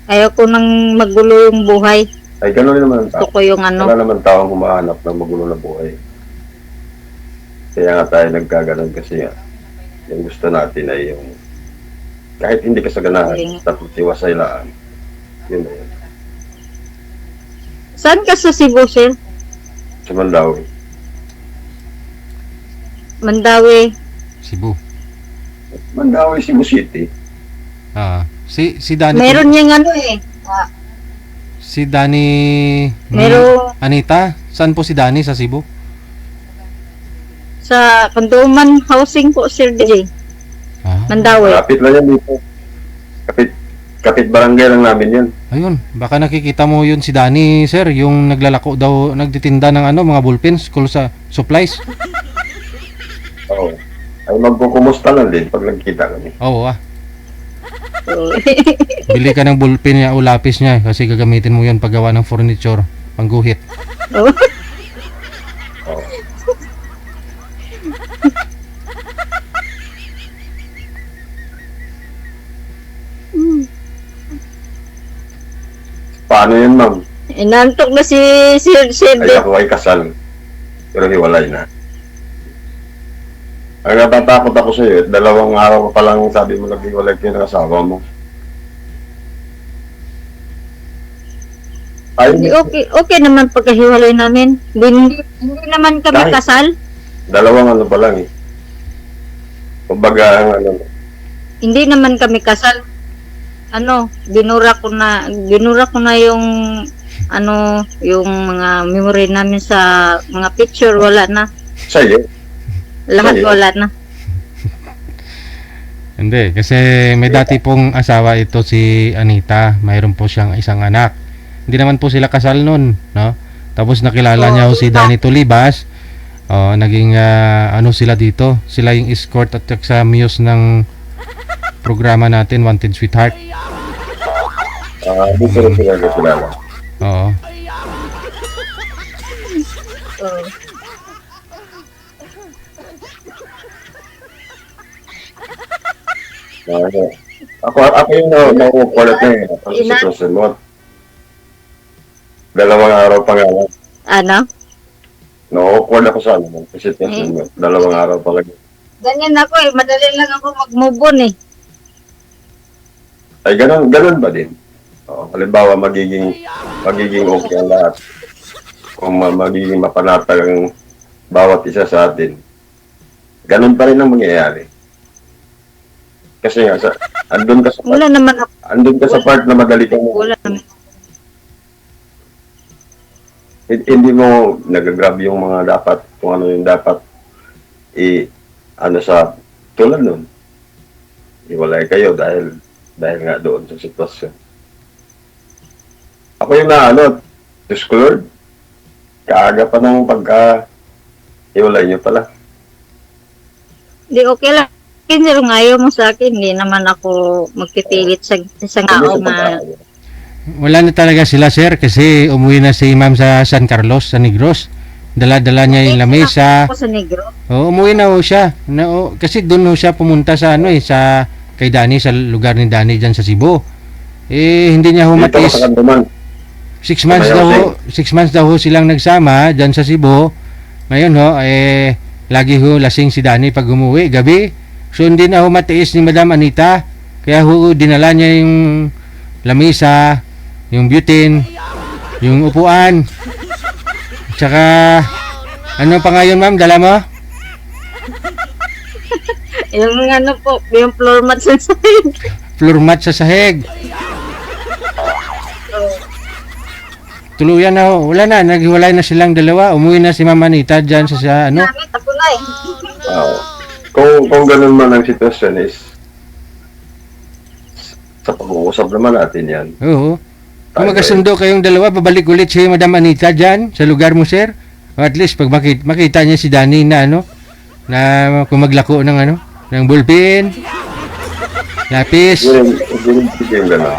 Ayaw ko nang magulo yung buhay. Ay, gano'n naman ang Gusto tao. ko yung ano. Wala naman taong humahanap ng magulo na buhay. Kaya nga tayo nagkaganon kasi nga, yung gusto natin ay yung kahit hindi ka sa ganahan, tapos iwasay lang. Yun na yun. Saan ka sa Cebu, sir? Sa Mandawi. Mandawi. Cebu. Mandawi, Cebu City. Si Danny. Meron niyang ano Si Danny. Meron. Anita, saan po si Danny sa Cebu? Sa Kanduman Housing po, Sir DJ. Mandawi. Kapit lang yan dito. Kapit barangay lang namin yan. Ayun, baka nakikita mo yun si Danny, sir, yung naglalako daw, nagtitinda ng mga ballpens, school sa supplies. Oo. Ay magkukumusta lang din pag nagkita kami. Oo Bili ka ng ballpen niya o lapis niya kasi gagamitin mo yun paggawa ng furniture, pangguhit. Oo. Paano yun, ma'am? Inantok na si Sir Ay ako ay kasal. Pero hiwalay na. Ang natatakot ako sa iyo, 2 araw pa lang sabi mo naghiwalay kayo ng asawa mo. Ay, Okay naman pagkahiwalay namin. Hindi naman kami Kahit- kasal. 2 ano pa lang eh. Kumbaga, Hindi naman kami kasal. Binura ko na yung yung mga memory namin sa mga picture, wala na. sa'yo. Lahat Sa'yo? wala na. Hindi, kasi may dati pong asawa ito si Anita, mayroon po siyang isang anak. Hindi naman po sila kasal nun, no? Tapos nakilala niya si Danny Tulibas. Naging sila dito. Sila yung escort at sa muse ng programa natin, Wanted Sweetheart. Dito rin sila nakilala. Oo. Ako yung nauukulat na yun. Sa sitwasyon mo. 2 araw pa nga lang. Ano? Nauukulat ako sa sa sitwasyon mo. 2 araw pa lang. Ganyan ako madali lang ako mag-move on eh. Ay, ganun ba din? Halimbawa, magiging okay ang lahat. Kung magiging mapanatag ang bawat isa sa atin. Ganun pa rin ang mangyayari. Kasi nga, andun ka sa part na madali kang Wala naman. hindi mo nagagrab yung mga dapat, kung ano yung dapat sa tulad nun. Iwalay kayo dahil nga doon sa sitwasyon. Ako yung Diyos ko Lord, kaaga pa ng iwalay nyo pala. Di okay lang. Pero ngayon mo sa akin, hindi naman ako magtitilit sa isang tao na Wala na talaga sila, sir, kasi umuwi na si ma'am sa San Carlos, sa Negros. Dala-dala niya yung lamesa. ako sa negro. Umuwi na ho siya. Kasi doon ho siya pumunta sa kay Danny, sa lugar ni Danny dyan sa Cebu. Hindi niya ho Dito matiis. sa Kanduman. 6 months daw ho silang nagsama dyan sa Cebu. Ngayon ho, lagi ho lasing si Danny pag umuwi, gabi. So hindi na ho matiis ni Madam Anita. Kaya ho dinala niya yung lamesa, yung butane, yung upuan. Tsaka, ano pa nga yun, ma'am? Dala mo? Yung floor mat sa sahig. Floor mat sa sahig. Tuluyan na ho. Wala na. Naghiwalay na silang dalawa. Umuwi na si Mama Anita dyan sa Ako na eh. Kung ganun man ang sitwasyon is sa pag-uusap naman natin yan. Oo. Kung magkasundo kayong dalawa, babalik ulit si Madam Anita dyan sa lugar mo, sir. O at least, pag makita niya si Danny na na kung maglako ng bullpen, lapis. Hindi yung gano'n.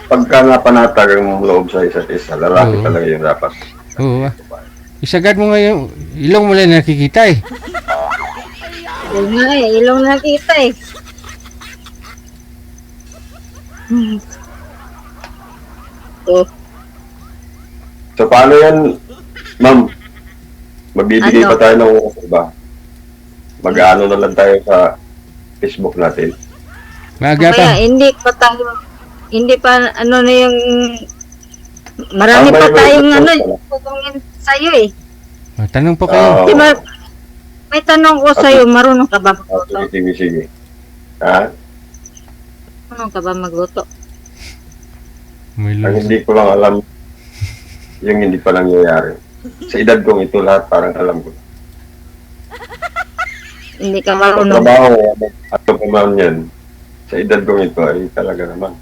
Pagka nga panatag ang loob sa isa't isa, lalaki Oo. talaga yung dapat. Oo. Isagad mo ngayon, ilong mo lang nakikita eh. Yun nga ilong nakita eh. So paano yan, ma'am? Magbibigay Ano? pa tayo ng oras, diba? Mag-ano na lang tayo sa Facebook natin. Maaga Kaya pa. hindi pa ano na yung marami Ah, pa may- tayong may- ano may- pupungin sa'yo eh. Oh, tanong po kayo. Di ba, may tanong ko sa'yo, marunong ka ba magluto? Sige. Ha? Marunong ka ba magluto? May Ang luto. hindi ko lang alam, yung hindi pa nangyayari. Sa edad kong ito, lahat parang alam ko. Hindi ka marunong. Trabaho, ano pa man yan. Sa edad kong ito, ay talaga naman.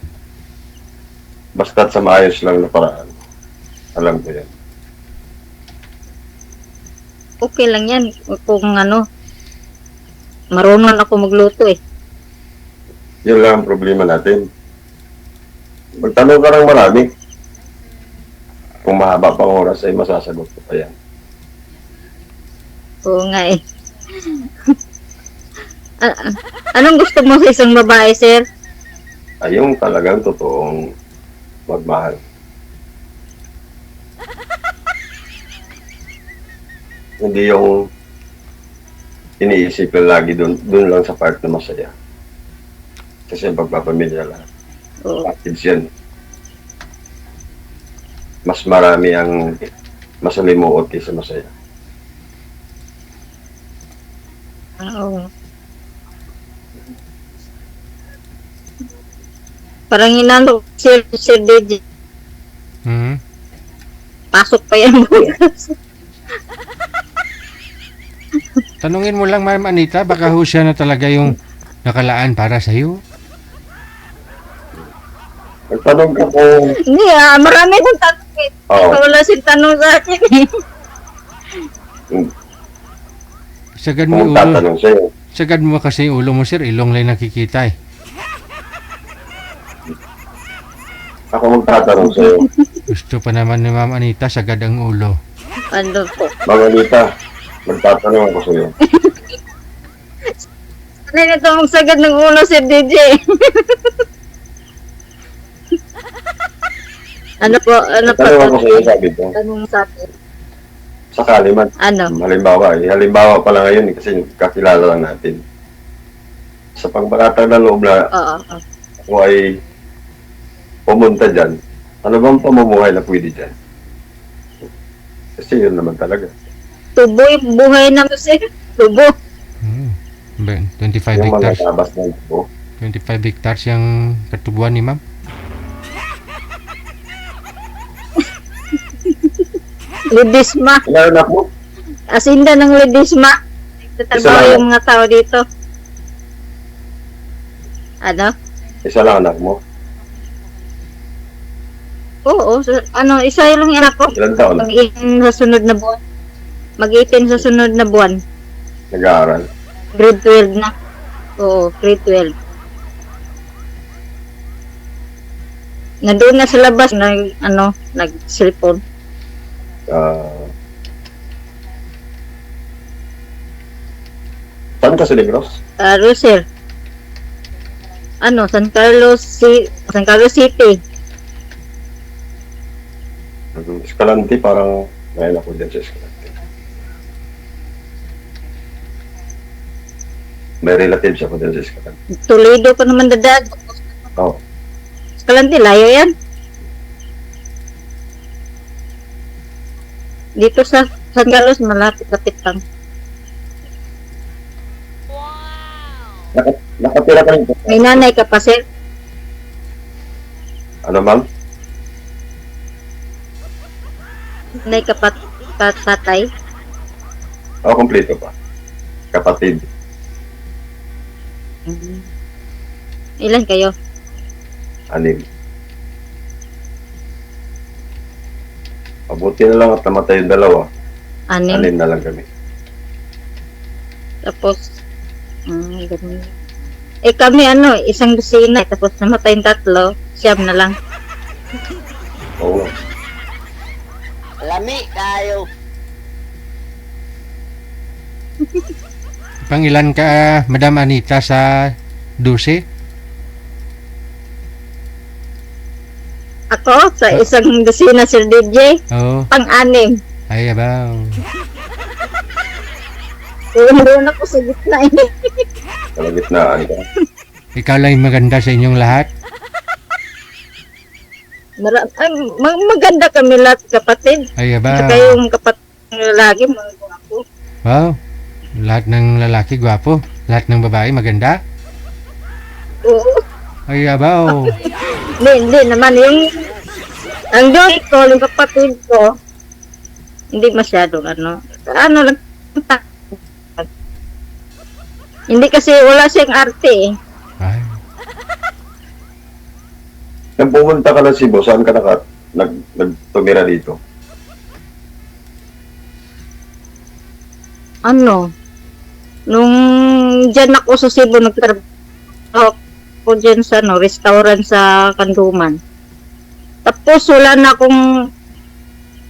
Basta't sa maayos lang na paraan. Alam ko yan. Okay lang yan kung ano, marunong ako magluto eh. Yun lang ang problema natin. Magtanong ka ng marami. Kung mahaba pang oras ay masasagot ko pa yan. Oo nga eh. Anong gusto mo sa isang babae, sir? Ay yung talagang totoong magmahal. Hindi yung iniisip lang lagi dun lang sa part na masaya. Kasi pagpapamilya lang. Oo. Package yan. Mas marami ang masalimuot kaysa masaya. Oo. Parang inano, sir DJ. Hmm? Pasok pa yan bukas. Tanungin mo lang, Ma'am Anita, baka ho siya na talaga yung nakalaan para sa'yo. Nagtanong ka kung Hindi marami kong tanong eh. Oo. Wala siyang tanong sa akin eh. Sagad mo yung kung ulo. tatanong sa'yo. Sagad mo kasi yung ulo mo, sir. Ilong lang nakikita eh. Ako magtatanong sa'yo. Gusto pa naman ni Ma'am Anita, sagad ang ulo. Ano po? Mga Anita, magtatanong ako sa'yo. Ano nito mong sagad ng ulo, sir DJ? Ano po? Ano pa? Tanong ako sa'yo, sabi ko. Tanong sa akin. Sakali man. Ano? Halimbawa pala ngayon kasi kakilala lang natin. Sa pagbalatag na loob na Oo. ako ay pumunta dyan, ano bang pamumuhay na pwede dyan? Kasi yun naman talaga. Tubo yung buhay namin, sir. Tubo. Hmm. 25 Yung mga hectares. tabas ng ito. 25 hectares yung katubuan ni Ma'am. Lidisma. Ilan anak mo? Asinda ng Lidisma. Isa Nagtatrabaho lang. yung mga tao dito. Ano? Isa lang anak mo? Oo. Ano, isa lang yung anak ko. Ilan taon na? Mag-18 sa sunod na buwan. Mag-18 sa sunod na buwan. Nag-aaral? Grade 12 na. Oo, grade 12. Nandoon na sa labas, nag-cellphone. Saan ka sa Negros? Sir. San Carlos City. Escalante, parang ngayon ako dyan sa Escalante. May relatives ako dyan sa Escalante. Toledo pa naman dadag. Oo. Escalante, layo yan. Dito sa San Carlos, malapit-lapit lang. Nakatira ka rin. May nanay ka pa, sir? Ano ma'am? Nanay ka pa, tatay? Oo, kompleto pa. Kapatid. Ilan kayo? 6. Mabuti na lang at namatay yung 2. 6 Anim. na lang kami. Tapos, ganun. Kami isang dosina, tapos namatay yung 3, 7 na lang. Oo. Lami kayo. Pangilan ka, Madam Anita, sa 12? Ako, sa isang dosina, Sir DJ, Oo. pang-anim. Ay, abaw. Doon ako sa gitna eh. Kalagitnaan ka. Ikaw lang yung maganda sa inyong lahat. Maganda kami lahat kapatid. Ay, aba. Saka yung kapatid ng lalaki, mga gwapo. Wow. Lahat ng lalaki gwapo. Lahat ng babae maganda. Oo. Ay, abaw. Hindi naman. Ang joy ko, yung kapatid ko, hindi masyadong ano lang. Hindi kasi wala siyang arte eh. Ay. Nang pumunta ka ng Cebu, saan ka nagtumira dito? Nung dyan ako sa Cebu, nagtrabaho ako dyan sa restaurant sa Kanduman. Tapos wala na akong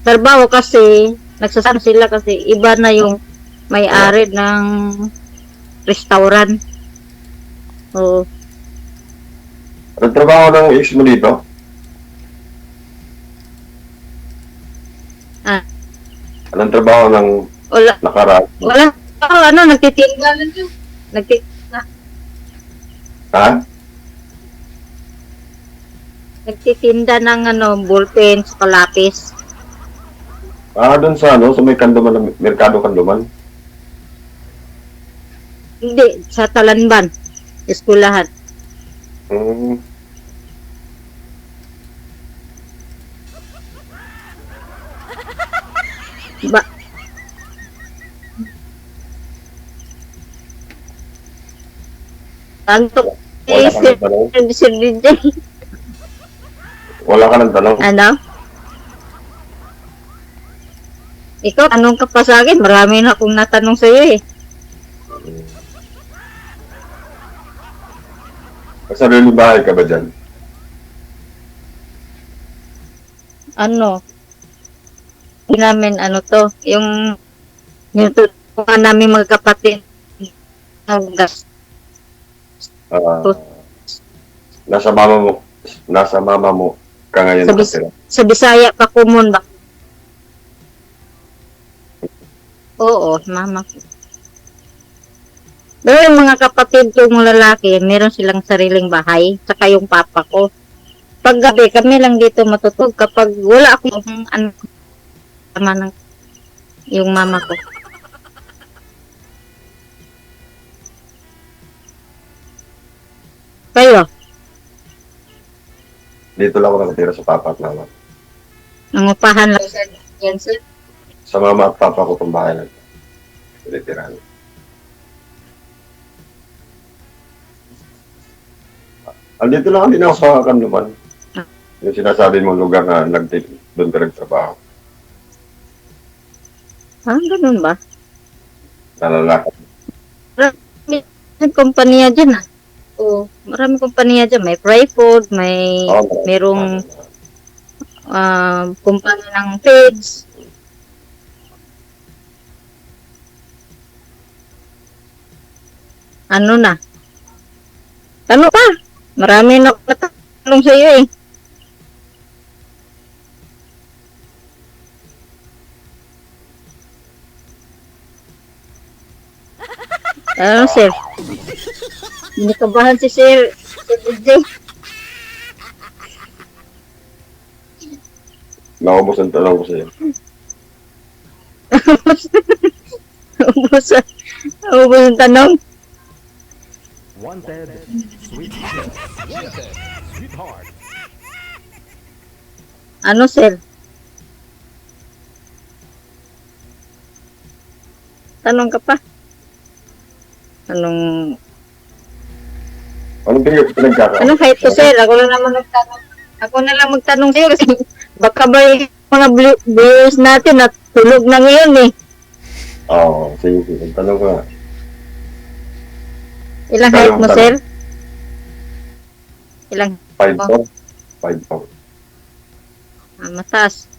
trabaho kasi nagsasan sila kasi iba na yung may-ari ng restaurant. Oo. Anong trabaho ng ex mo dito? Anong trabaho ng Wala. nakaraan? Nagtitinda lang yun. Nagtitinda. Ha? Nagtitinda ng ballpen sa lapis. Doon sa sa may Kanduman, Merkado Kanduman. Hindi, sa Talanban. Eskulahan. Ba? Tanto. Wala ka ng tanong? Sir DJ. Wala ka ng tanong? Ano? Ikaw, tanong ka pa sa akin. Marami na akong natanong sa iyo eh. Kasarili bahay ka ba dyan? Hindi namin yung tutulungan namin mga kapatid ng gas. Nasa mama mo ka ngayon nakatira. Sa Bisaya pa kumun ba? Oo, mama ko. Pero yung mga kapatid kong lalaki, meron silang sariling bahay, saka yung papa ko. Pag gabi, kami lang dito matutog. Kapag wala akong yung mama ko. Kayo? Dito lang ako nakatira sa papa at mama. Nangupahan lang sa Jensen? Sa mama at papa ko itong bahay lang. Tinitirahan. Andito lang kami na sa Kanduman. Yung sinasabi mong lugar na doon ka nagtrabaho. Ganun ba? Nalalakad. Maraming kumpanya dyan Oo, maraming kumpanya dyan. May Fry Food, merong kumpanya ng feeds. Ano pa? Marami na natanong sa iyo eh. Sir? Hindi kabahan si Sir DJ. Naubos ang tanong ko sa'yo. Ubus ang tanong. Wanted, sweetheart. Sir? Tanong ka pa? Anong pinagkakaroon? Anong height ko, sir? Ako na lang magtanong sa'yo kasi baka ba yung mga viewers natin na tulog na ngayon eh. Oo, sige. Tanong ko nga. Ilang height mo, sir? Ilang? 5'4". Mataas.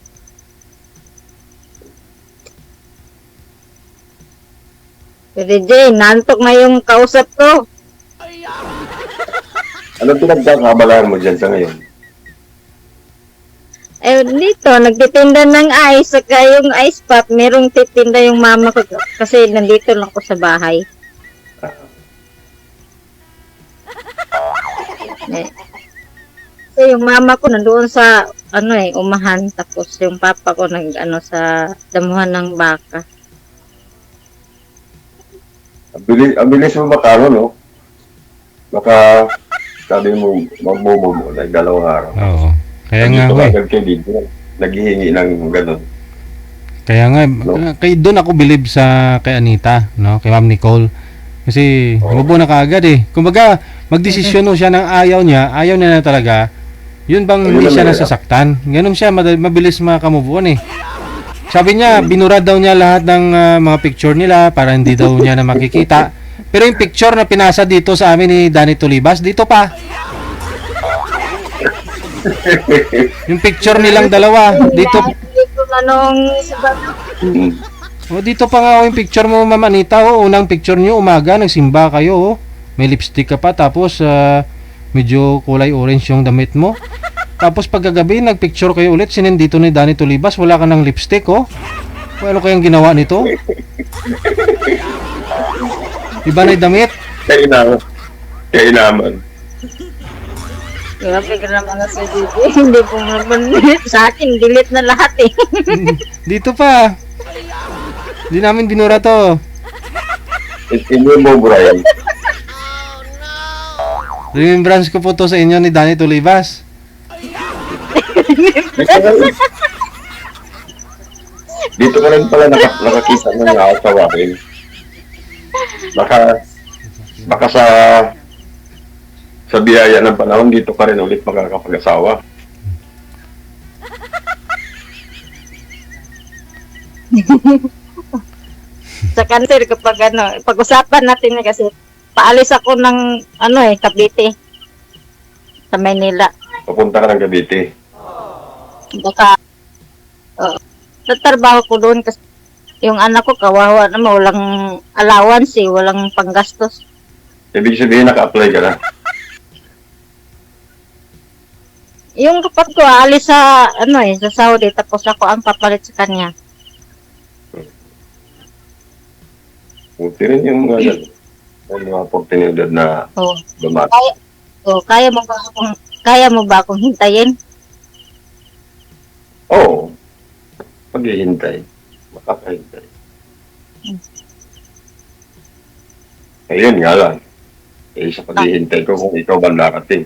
Pero Jay, nantok na yung kausap ko. Anong pinagkakabalaan mo dyan sa ngayon? Eh, dito, nagtitinda ng ice, saka yung ice pop, merong titinda yung mama ko kasi nandito lang ako sa bahay. Eh, so yung mama ko nandoon sa, umahan, tapos yung papa ko sa damuhan ng baka. Ang bilis mo makano, no? Baka, sabi mo, magmumo mo, like 2 araw. Oo. Kaya nga Dito ho eh. agad kayo dito, naghihingi ng gano'n. Kaya nga, kay doon ako believe sa kay Anita, no? Kay Ma'am Nicole. Kasi humubo na kaagad eh. Kumbaga, magdesisyon no siya ng ayaw niya na talaga. Yun bang hindi siya nasasaktan? Ganun siya, mabilis makamove on eh. Sabi niya, binura daw niya lahat ng mga picture nila para hindi daw niya na makikita. Pero yung picture na pinasa dito sa amin ni Danny Tulibas, dito pa. Yung picture nilang dalawa, dito. Dito na nung O dito pa nga yung picture mo, Ma'am Anita. Unang picture niyo umaga, nagsimba kayo. May lipstick ka pa, tapos medyo kulay orange yung damit mo. Tapos pagkagabi, nagpicture kayo ulit, sinendito ni Danny Tulibas, wala ka ng lipstick, oh. Ano kayang ginawa nito? Iba na yung damit? Kainaman. Grabe ka naman sa Didi. Hindi po naman sa akin, delete na lahat eh. Dito pa. Hindi namin binura to. Inyo mo, Brian. Remembrance ko po to sa inyo ni Danny Tulibas. Dito ka rin pala nakakita ng nakasawakin. Baka sa biyaya ng panahon, dito ka rin ulit makakapag-asawa. Sa cancer kapag pag-usapan natin na kasi paalis ako ng Cavite sa Manila. Papunta ka ng Cavite. Baka tatrabaho ko doon kasi yung anak ko kawawa naman, walang allowance walang panggastos. Ibig sabihin, naka-apply ka na. Yung kapag ko aalis sa sa Saudi tapos ako ang papalit sa kanya. Buti rin yung mga oportunidad na lumaki. Kaya mo ba akong hintayin? Oo. Paghihintay. Makakahintay. Ayun nga lang. Sa paghihintay ko kung ikaw ba narating.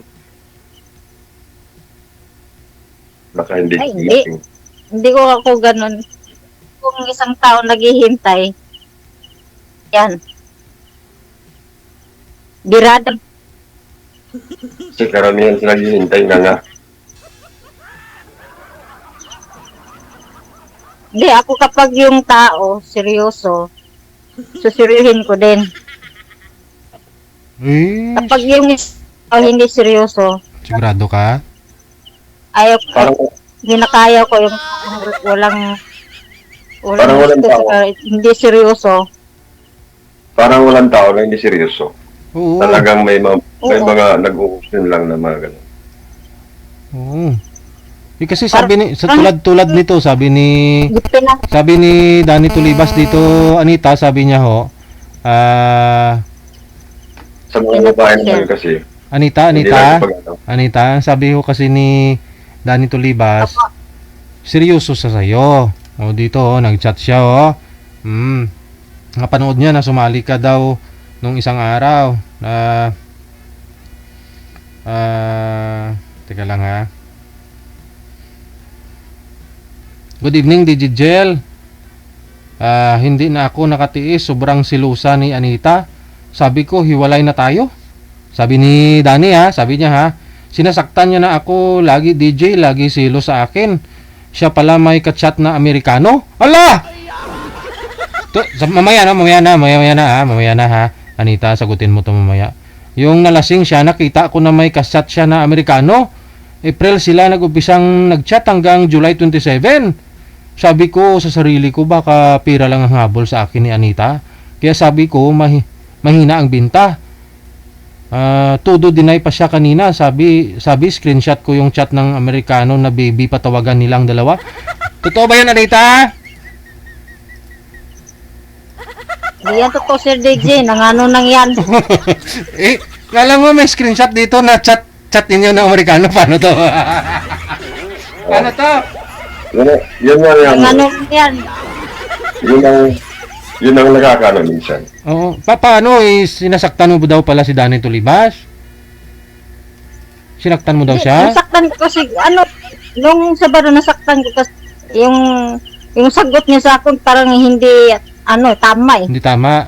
Baka hindi. Ay, hindi ko ako ganun. Kung isang tao naghihintay, yan. Birada. Kasi karamihan sila naghihintay nga. Hindi, ako kapag yung tao, seryoso, suseryohin ko din. Kapag yung hindi seryoso, sigurado ka? Ayaw ko, ginakaya ko yung walang hindi seryoso. Parang walang tao na hindi seryoso. Oo. Talagang may mga nag-uusin lang na mga ganun. Oo. Kasi sabi ni sa tulad nito, sabi ni Danny Tulibas dito, Anita, sabi niya ho, sa mga babae naman kasi. Anita, sabi ho kasi ni Danny Tulibas, seryoso sa sayo. O dito, nag-chat siya, napanood niya na sumali ka daw nung isang araw. Teka lang ha. Good evening, Digigel. Hindi na ako nakatiis. Sobrang silusa ni Anita. Sabi ko, hiwalay na tayo. Sabi ni Danny sabi niya sinasaktan niya na ako lagi, DJ, lagi silo sa akin. Siya pala may kachat na Amerikano. Ala! Mamaya na ha. Anita, sagutin mo to mamaya. Yung nalasing siya, nakita ko na may kachat siya na Amerikano. April sila nag-umpisang nag-chat hanggang July 27. Sabi ko sa sarili ko, baka pira lang ang habol sa akin ni Anita. Kaya sabi ko, mahina ang binta. todo deny pa siya kanina. Sabi screenshot ko yung chat ng Amerikano na baby patawagan nilang dalawa. Totoo ba yan, Anita? Hindi yan totoo, Sir DJ. Nangano nang yan. Eh, alam mo may screenshot dito na chat ninyo ng Amerikano. Paano to? Paano to? Yun nga yan. Nangano nang yan. Yun ang nakakano minsan. Oo. Paano sinasaktan mo daw pala si Danny Tulibas? Sinaktan mo daw siya? Nasaktan ko kasi, nung Sabado nasaktan ko kasi, yung sagot niya sa akin parang hindi, tama eh. Hindi tama.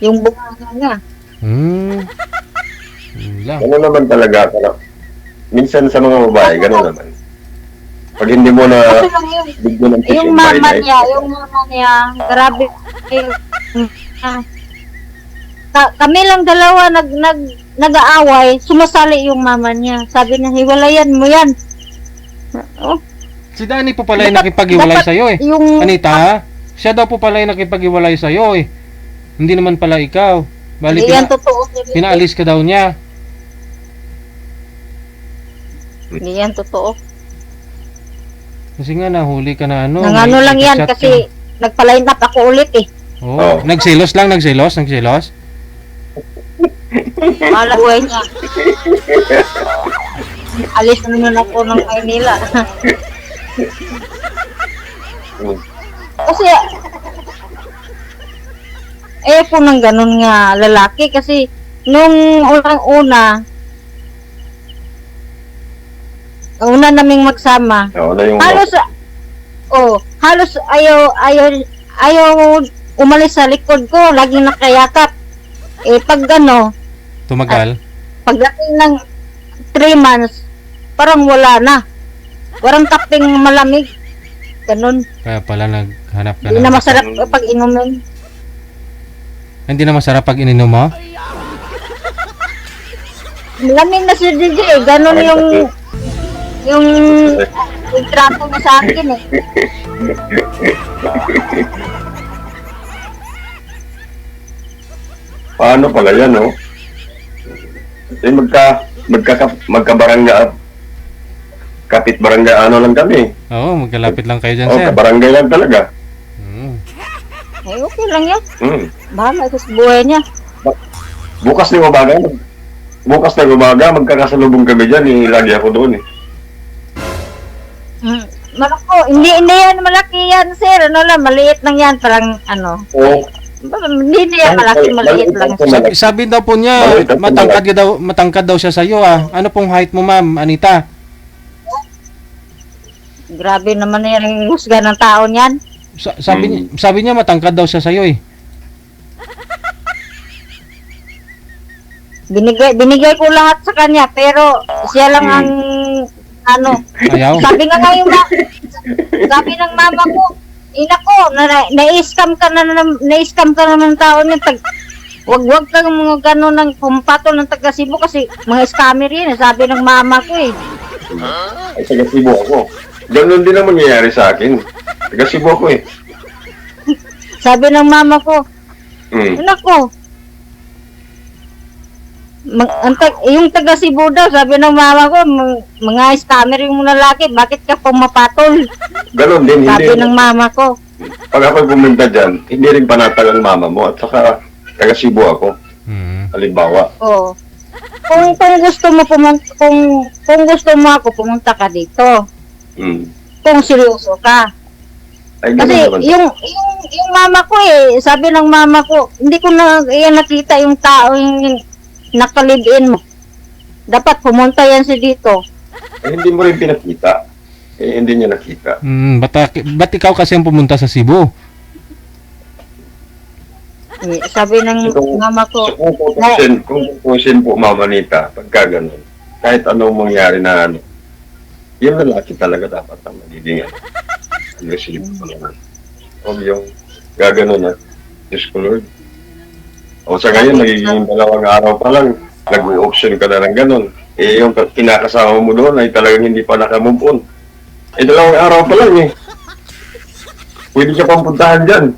Yung bunganga niya. Yun lang. Gano'n naman talaga. Minsan sa mga babae, gano'n naman. Pag hindi mo na Kasi lang bigyan ng push yung and buy mama na niya, grabe. Kami lang dalawa nag-aaway, sumasali yung mama niya. Sabi niya, hiwalayan mo yan. Oh, Si Danny po pala yung nakipag-iwalay sa'yo eh. Anita, siya daw po pala yung nakipag-iwalay sa'yo eh. Hindi naman pala ikaw. Bali, hindi yan totoo. pinaalis ka daw niya. Hindi yan totoo. Kasi nga nahuli ka na Nangano lang yan chat kasi nagpa-line up ako ulit eh. Oh. Nagselos. Wala buhay niya. Alis na naman ako ng Maynila. Kasi po nang ganun nga lalaki kasi nung una naming magsama. Halos ayaw umalis sa likod ko, laging nakayakap. Pag tumagal. Pagdating ng 3 months, parang wala na. Warang kaping malamig. Ganun. Kaya pala naghanap ka Hindi na masarap pag inumin. Hindi na masarap pag ininom mo? Malamig na si DJ. Ganun yung trato niya sa akin eh. Paano pala yan, no? Magkabarangga, kapit barangga lang kami. Oo, magkalapit lang kayo dyan, sir. Kabarangay lang talaga. Okay lang yan. Bahala ito sa buhay niya. Bukas na umaga, magkakasalubong kami dyan, lagi ako doon eh. Malako, hindi yan malaki yan, sir. Maliit lang yan, parang hindi yan malaki, maliit lang. Sabi daw po niya, matangkad daw siya sa iyo ah. Ano pong height mo, ma'am, Anita? Grabe naman yung husga ng tao niyan. Sabi niya matangkad daw siya sa iyo eh. Binigay ko lahat sa kanya, pero siya lang ang Ayaw? sabi ng mama ko, inako, na-scam ka na ng tao niya. Wag kang mga gano'n ng kumpato ng taga Cebu kasi mga scammer yun. Sabi ng mama ko eh. Ay, taga Cebu ako. Ganun din ang mangyayari sa akin. Taga Cebu ako eh. Sabi ng mama ko, inako, yung taga Cebu daw, sabi ng mama ko, mga scammer yung lalaki, bakit ka pumapatol? Ganon din, sabi hindi. ng mama ko. Pag ako pumunta dyan, hindi rin panatag ang mama mo at saka taga Cebu ako. Halimbawa. Oo. Kung gusto mo kung gusto mo ako, pumunta ka dito. Kung seryoso ka. Ay, kasi yung mama ko sabi ng mama ko, hindi ko nakita yung tao yung nakalibin mo. Dapat pumunta yan si dito. Hindi mo rin pinakita. Hindi niya nakita. Ba't ikaw kasi ang pumunta sa Cebu? Sabi ng mama ko. Kung tutusin po, Mama Nita, pagka ganun, kahit anong mangyari na yung lalaki talaga dapat ang magiging aggressive. Huwag yung gaganon na, Diyos ko Lord. O sa ngayon, nagiging 2 araw pa lang, nag-option ka na ng ganun. Yung kinakasama mo doon ay talagang hindi pa nakamove on. 2 araw pa lang eh. Pwede siya pang puntahan dyan.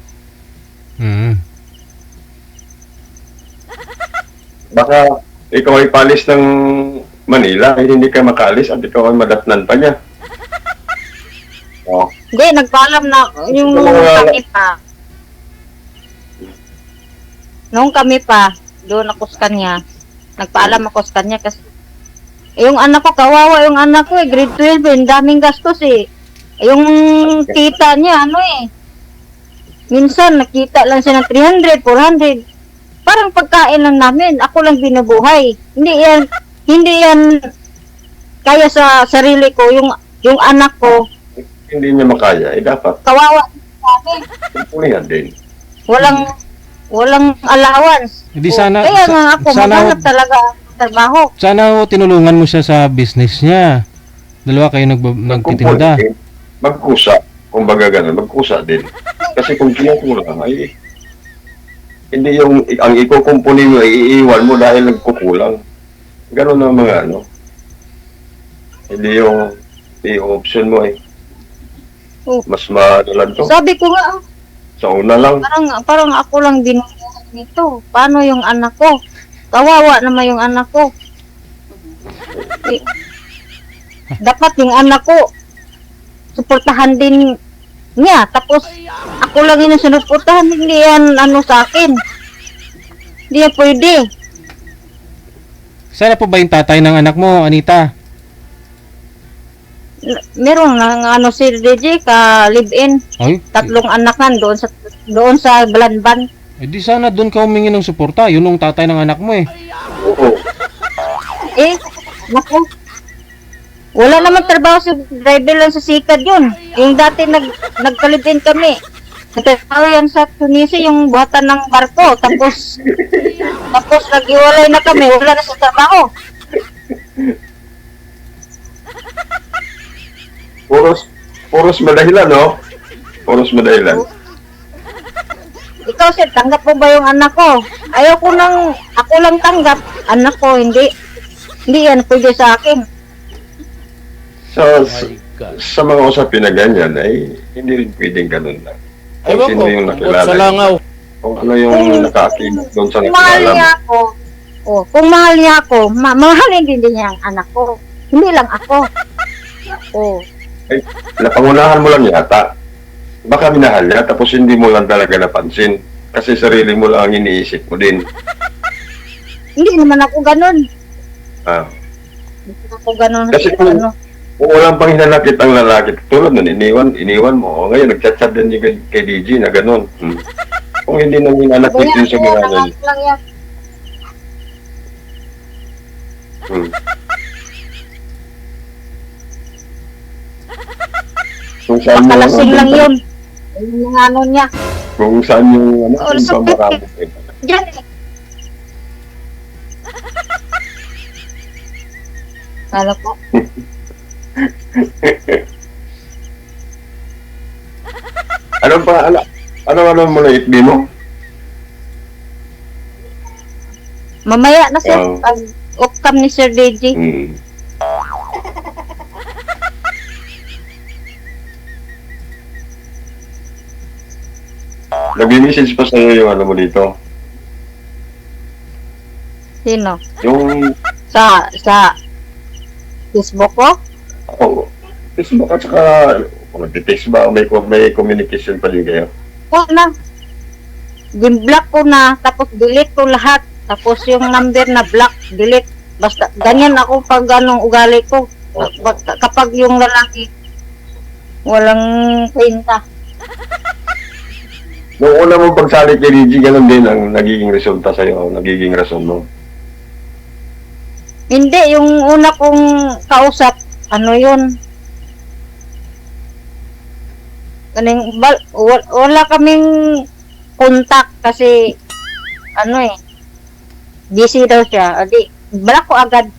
Baka ikaw ay palis ng Manila, eh, hindi ka makalis at ikaw ay madatnan pa niya. Oh, Hindi, nagpaalam na yung nung kami pa. Nung kami pa, doon ako sa kanya. Nagpaalam ako sa kanya kasi yung anak ko, kawawa yung anak ko grade 12 ang daming gastos Yung kita niya, minsan nakita lang siya ng 300, 400. Parang pagkain lang namin, ako lang binubuhay. Hindi yan kaya sa sarili ko, yung anak ko, hindi niya makaya, dapat kawawa namin. pulihan din. Walang allowance. Hindi sana Kaya nga ako maghanap talaga ng trabaho. sana tinulungan mo siya sa business niya. Dalawa kayo nagtitinda. Magkusa, kung baga ganun, magkusa din. Kasi kung kinukulang, ay hindi ang ikukumpuni mo, iiwan mo dahil nagkukulang. Ganun ang mga Hindi yung option mo mas madalan to. Sabi ko nga, Sa una lang. parang ako lang binubuhay nito. Paano yung anak ko? Kawawa naman yung anak ko. Dapat yung anak ko, suportahan din niya. Tapos, ako lang yung sinuportahan. Hindi yan sa akin. Hindi yan pwede. Sana po ba yung tatay ng anak mo, Anita? Meron ng si DJ ka live-in. Ay, 3 anak nan doon sa Balanban. di sana doon ka humingi ng suporta. Yun yung tatay ng anak mo Oo. Naku. Wala naman trabaho si driver lang sa Sikad yun. Yung dati nagkalibin kami. Nagtrabaho yan sa Tunisia yung buhatan ng barko. Tapos nag-iwalay na kami. Wala na sa trabaho. Puros madahilan, no? Puros madahilan. Ikaw sir, tanggap mo ba yung anak ko? Ako lang tanggap. Anak ko, hindi yan pwede sa akin. Sa mga usapin na ganyan, ay hindi rin pwedeng ganun lang. Kung sino yung nakilala. Sa langaw. Kung ano yung nakakilala doon sa Kung mahal nakilala. niya ako, kung mahal niya ako, mahalin din niya ang anak ko. Hindi lang ako. Ay, napangunahan mo lang yata. Baka minahal niya, tapos hindi mo lang talaga napansin. Kasi sarili mo lang ang iniisip mo din. Hindi naman ako ganun. Hindi ako ganun. Kasi kung walang pang hinanakit ang lalaki, tulad nun, iniwan mo. O, ngayon, nagchat-chat din niya kay DJ na ganun. Kung hindi nang hinanakit din sa ginagawa niya. Lang yan. Kung saan mo Pakalasing lang yun. Yung ano niya. Kung saan yung kung pamarami. Diyan Kala ko. Ano mo na itbi mo? Mamaya na sir. Pag off-cam ni Sir DJ. Nag-message pa sa'yo yung mo dito. Sino? Yung Sa Facebook ko? Facebook at saka nag-text ba? May communication pa din kayo? Na. Gin-block ko na, tapos delete ko lahat. Tapos yung number na block, delete. Basta, ganyan ako pag anong ugali ko. Kapag yung lalaki, walang kwenta. Noong una mo pagsalit kay DJ, ganun din ang nagiging resulta sa'yo, nagiging rason mo. Hindi, yung una kong kausap, yun? Wala kaming contact kasi, busy daw siya. Adi, block ko agad.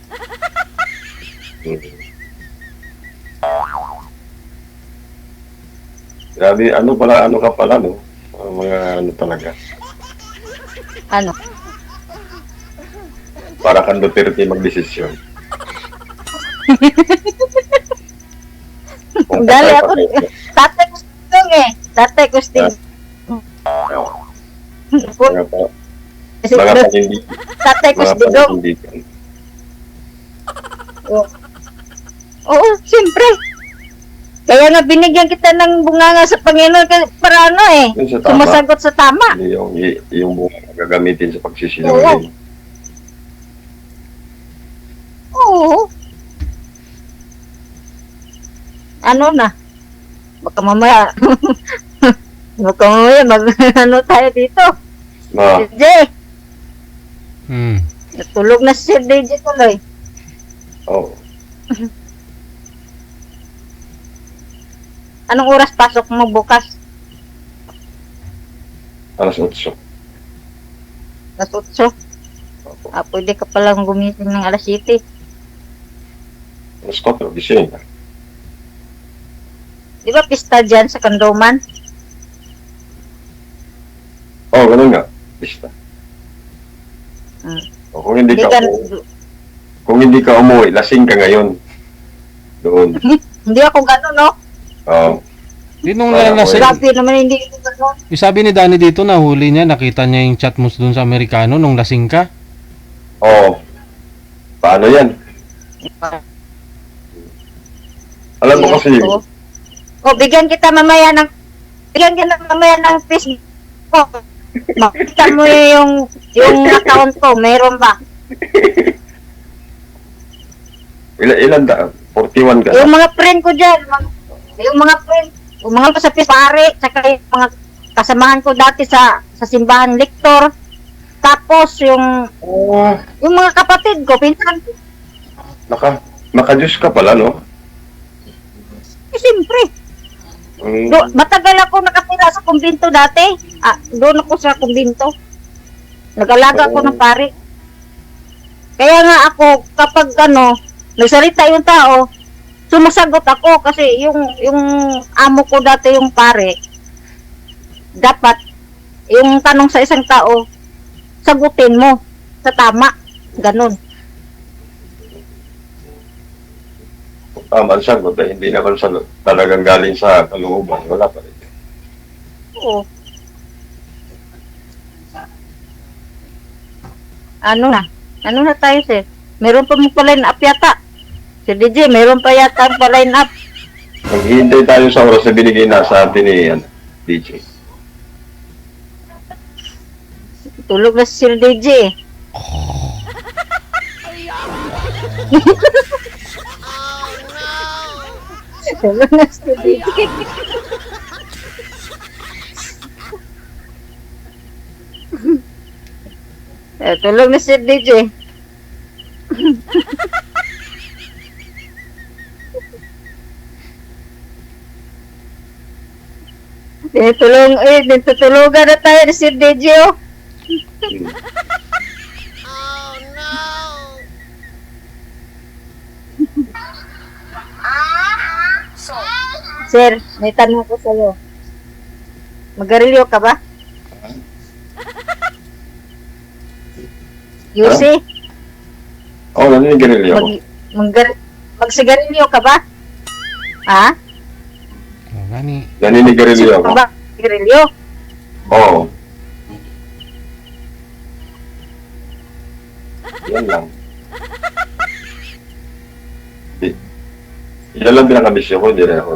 Grabe, ano ka pala, no? Mga talaga. Para kang Duterte magdesisyon. Dali ako, tatay ko stigong Tatay ko stigong. Mga panindigan. Tatay ko stigong. Oo, oo, siyempre. Kaya nga binigyan kita ng bunganga sa Panginoon para ano eh, Yun sa tama. sumasagot sa tama. Hindi yung bunga na gagamitin sa pagsisinungaling. Oo. Ano na? Baka mamaya, ano tayo dito? Ma, DJ, Hmm. natulog na si Sir DJ tuloy. oh, Anong oras pasok mo bukas? alas 8. Alas 8. Pwede ka palang gumising ng alas 7. Alas 4, gising ka. Di ba pista dyan sa Kandoman? Oh, ganun nga. Bista. Hmm. O, kung hindi Hindi ka, ka, kung hindi ka umuwi, lasing ka ngayon. Doon. hindi ako gano'n, no? Oh, Di nung Wala, lasing, Grabe naman, hindi ako gano'n. sabi ni Danny dito, nahuli niya, nakita niya yung chat mo dun sa Amerikano nung lasing ka. oh. Paano yan? Alam mo kasi, Bigyan kita mamaya ng Facebook ko. Makita mo yung account ko, meron ba? ilan da? 41 ka. Yung mga friend ko dyan, yung mga sa pare, tsaka yung mga kasamahan ko dati sa simbahan Lector. Tapos yung mga kapatid ko, pinsan ko. Naka-Diyos ka pala, no? Siyempre. Matagal ako nakatira sa kumbinto dati. Doon ako sa kumbinto. Nag-alaga ako ng pare. Kaya nga ako, kapag nagsalita yung tao, sumasagot ako kasi yung amo ko dati yung pare, dapat yung tanong sa isang tao, sagutin mo sa tama. Ganon. Tama ang sagot eh. Hindi naman talagang galing sa kalooban. Wala pa rin. Oo. Ano na tayo, sir? Meron pa mo pa line up yata. Si DJ, meron pa yata pa line up. Maghihintay tayo sa oras na binigay na sa atin ni DJ. Tulog na si Sir DJ. Tulog na si Sir DJ. Tulog na si Sir DJ. Tutulugan na tayo ni Sir DJ, oh. Sir, may tanong ko sa'yo. Magarilyo ka ba? Yusi? Oo, naninigarilyo ako. Magsigarilyo ka ba? Ha? Oh, gani. Naninigarilyo ako. Ba? Sigarilyo? Oo. Yan lang. Yan lang pinakabisyo ko, hindi rin ako.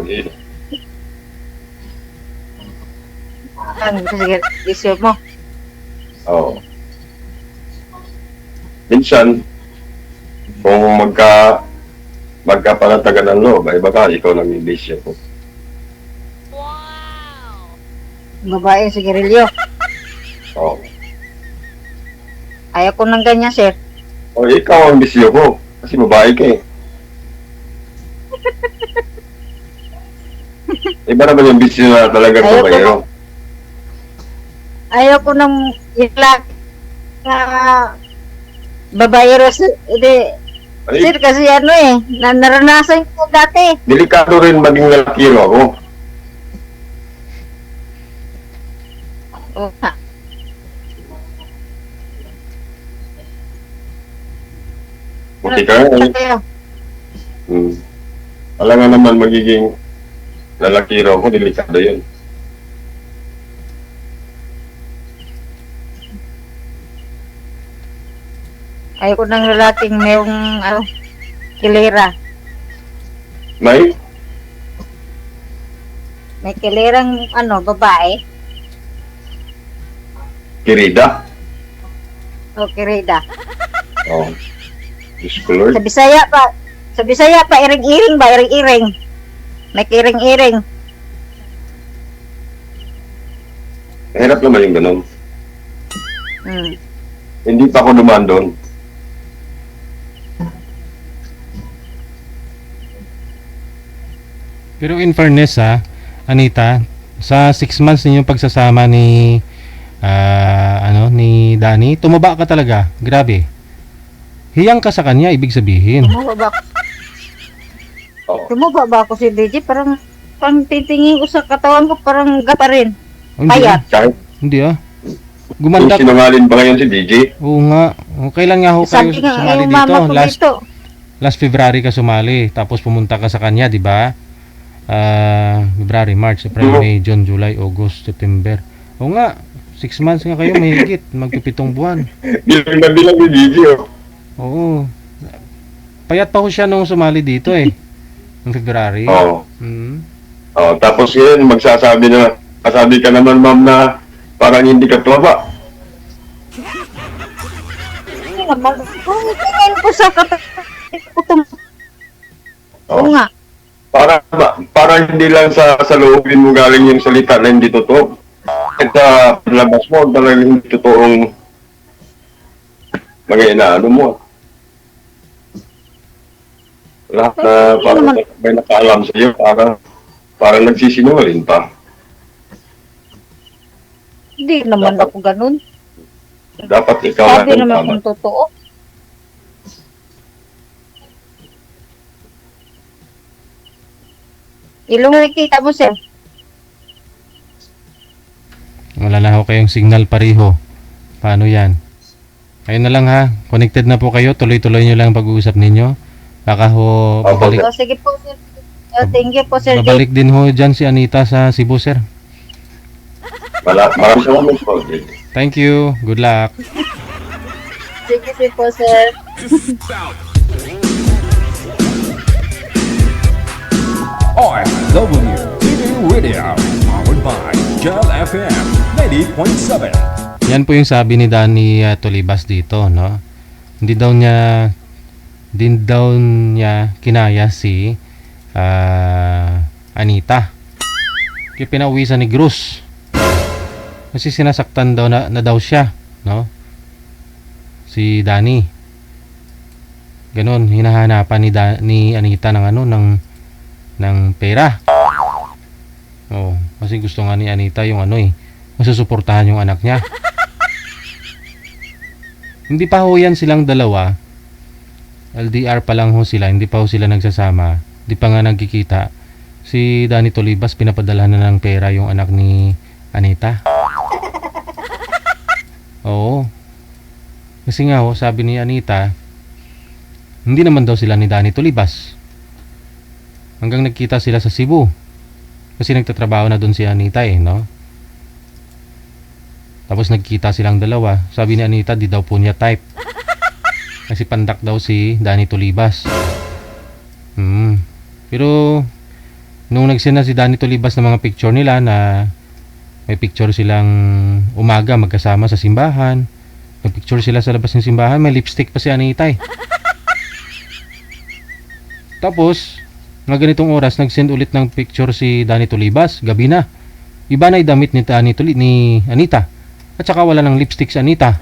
Ang sigarilyo mo? Oo. Minsan, kung magkapanatagan ng loob, ay baka ikaw lang yung bisyo ko. Babae sigarilyo. Oo. Ayaw ko ng ganyan, sir. O, ikaw ang bisyo ko. Kasi babae ka eh. Iba naman yung bisyo na talagang Ayaw ko babaero. Ayaw ko ng ilag na babaero. Hindi. Ay, Sir, kasi naranasan ko dati. delikado rin maging lalakiro ako. Oh, ha. Buti ka nga. Alam nga naman magiging lalakiro ako, delikado yun. Ayaw ko ng lalaking mayroong kilera. May? May kilerang babae. Kirida? O kirida. Oh. Diyos ko, Lord. Sa Bisaya pa, iring-iring ba? Iring-iring. May kiring-iring. Mahirap naman yung ganun. Hmm. Hindi pa ako dumaan doon. Pero in fairness Anita, sa 6 months ninyong pagsasama ni ni Danny, tumaba ka talaga. Grabe. Hiyang ka sa kanya, ibig sabihin. Tumaba ba ako si DJ? Parang titingin ko sa katawan ko, parang gata rin. Oh, hindi, Payat. Kahit Hindi kung Gumanda. sinungaling ba ngayon si DJ? Oo nga. O, kailan nga ho kayo Sabi nga, sumali yung dito? mama ko dito. Last February ka sumali. Tapos pumunta ka sa kanya, di ba? February, March, April, Oo. May, June, July, August, September. Oo nga. 6 months nga kayo, may higit. Magpipitong buwan. Bilang na bilang ni DJ, oh. Oo. Payat pa ho siya nung sumali dito eh. Noong February. Oo. Mm. Oh, tapos yun, sabi ka naman, ma'am, na parang hindi ka tumaba. Hindi naman. Kung tingin ko sa katawan ko, Oh. oo nga. Para hindi lang sa loobin mo galing yung salita na hindi totoo. At sa labas mo, talagang hindi totoong mga inaano mo. Lahat na parang may nakaalam sa iyo, parang nagsisinungaling pa. Hindi naman ako ganun. Dapat ikaw Sabi ang naman tama. kung totoo. Ilong nakikita mo, sir. Wala na ho kayong signal pareho. Paano yan? Ayun na lang ha. Connected na po kayo. Tuloy-tuloy nyo lang ang pag-uusap ninyo. Baka ho, babalik, O, sige po, sir. Thank you po, sir. babalik din ho dyan si Anita sa Cebu, sir. Maraming salamat po. Thank you. Good luck. Sige po, sir. OFW TV Radio, powered by Gel FM 90.7. Yan po yung sabi ni Danny Tolibas dito, no? Hindi daw niya kinaya si Anita. Kaya pinauwisan ni Cruz. Kasi sinasaktan daw na daw siya, no? Si Danny. Ganon, hinahanapan ni Anita ng pera. Oh, kasi gusto nga ni Anita yung masusuportahan yung anak niya. Hindi pa ho yan silang dalawa. LDR pa lang ho sila, hindi pa ho sila nagsasama. Hindi pa nga nagkikita. Si Danny Tolibas pinapadalahan na ng pera yung anak ni Anita. Oo. Kasi nga ho, sabi ni Anita, hindi naman daw sila ni Danny Tolibas. Hanggang nagkita sila sa Cebu. Kasi nagtatrabaho na doon si Anita no? Tapos nagkita silang dalawa. Sabi ni Anita, di daw po niya type. Kasi pandak daw si Danny Tolibas. Pero nung nagsend na si Danny Tolibas ng mga picture nila na may picture silang umaga magkasama sa simbahan. May picture sila sa labas ng simbahan. May lipstick pa si Anita Tapos mga ganitong oras nagsend ulit ng picture si Danny Tolibas, gabi na. Iba na 'yung damit ni Anita. At saka wala ng lipstick si Anita.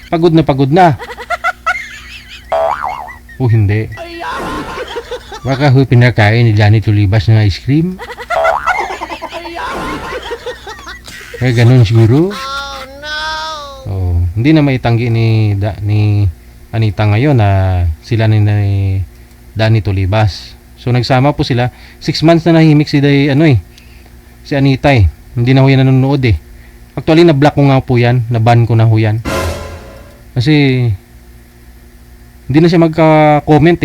Pagod na. Hindi. Baka ho pinakain ni Danny Tolibas ng ice cream. Ganun siguro. Hindi na maitanggi ni Anita ngayon na sila ni Danny Tolibas. So nagsama po sila. 6 months na nahimik si Anita Hindi na ho yan nanonood Actually na-block ko nga po yan. Na-ban ko na ho yan. Kasi hindi na siya magka-comment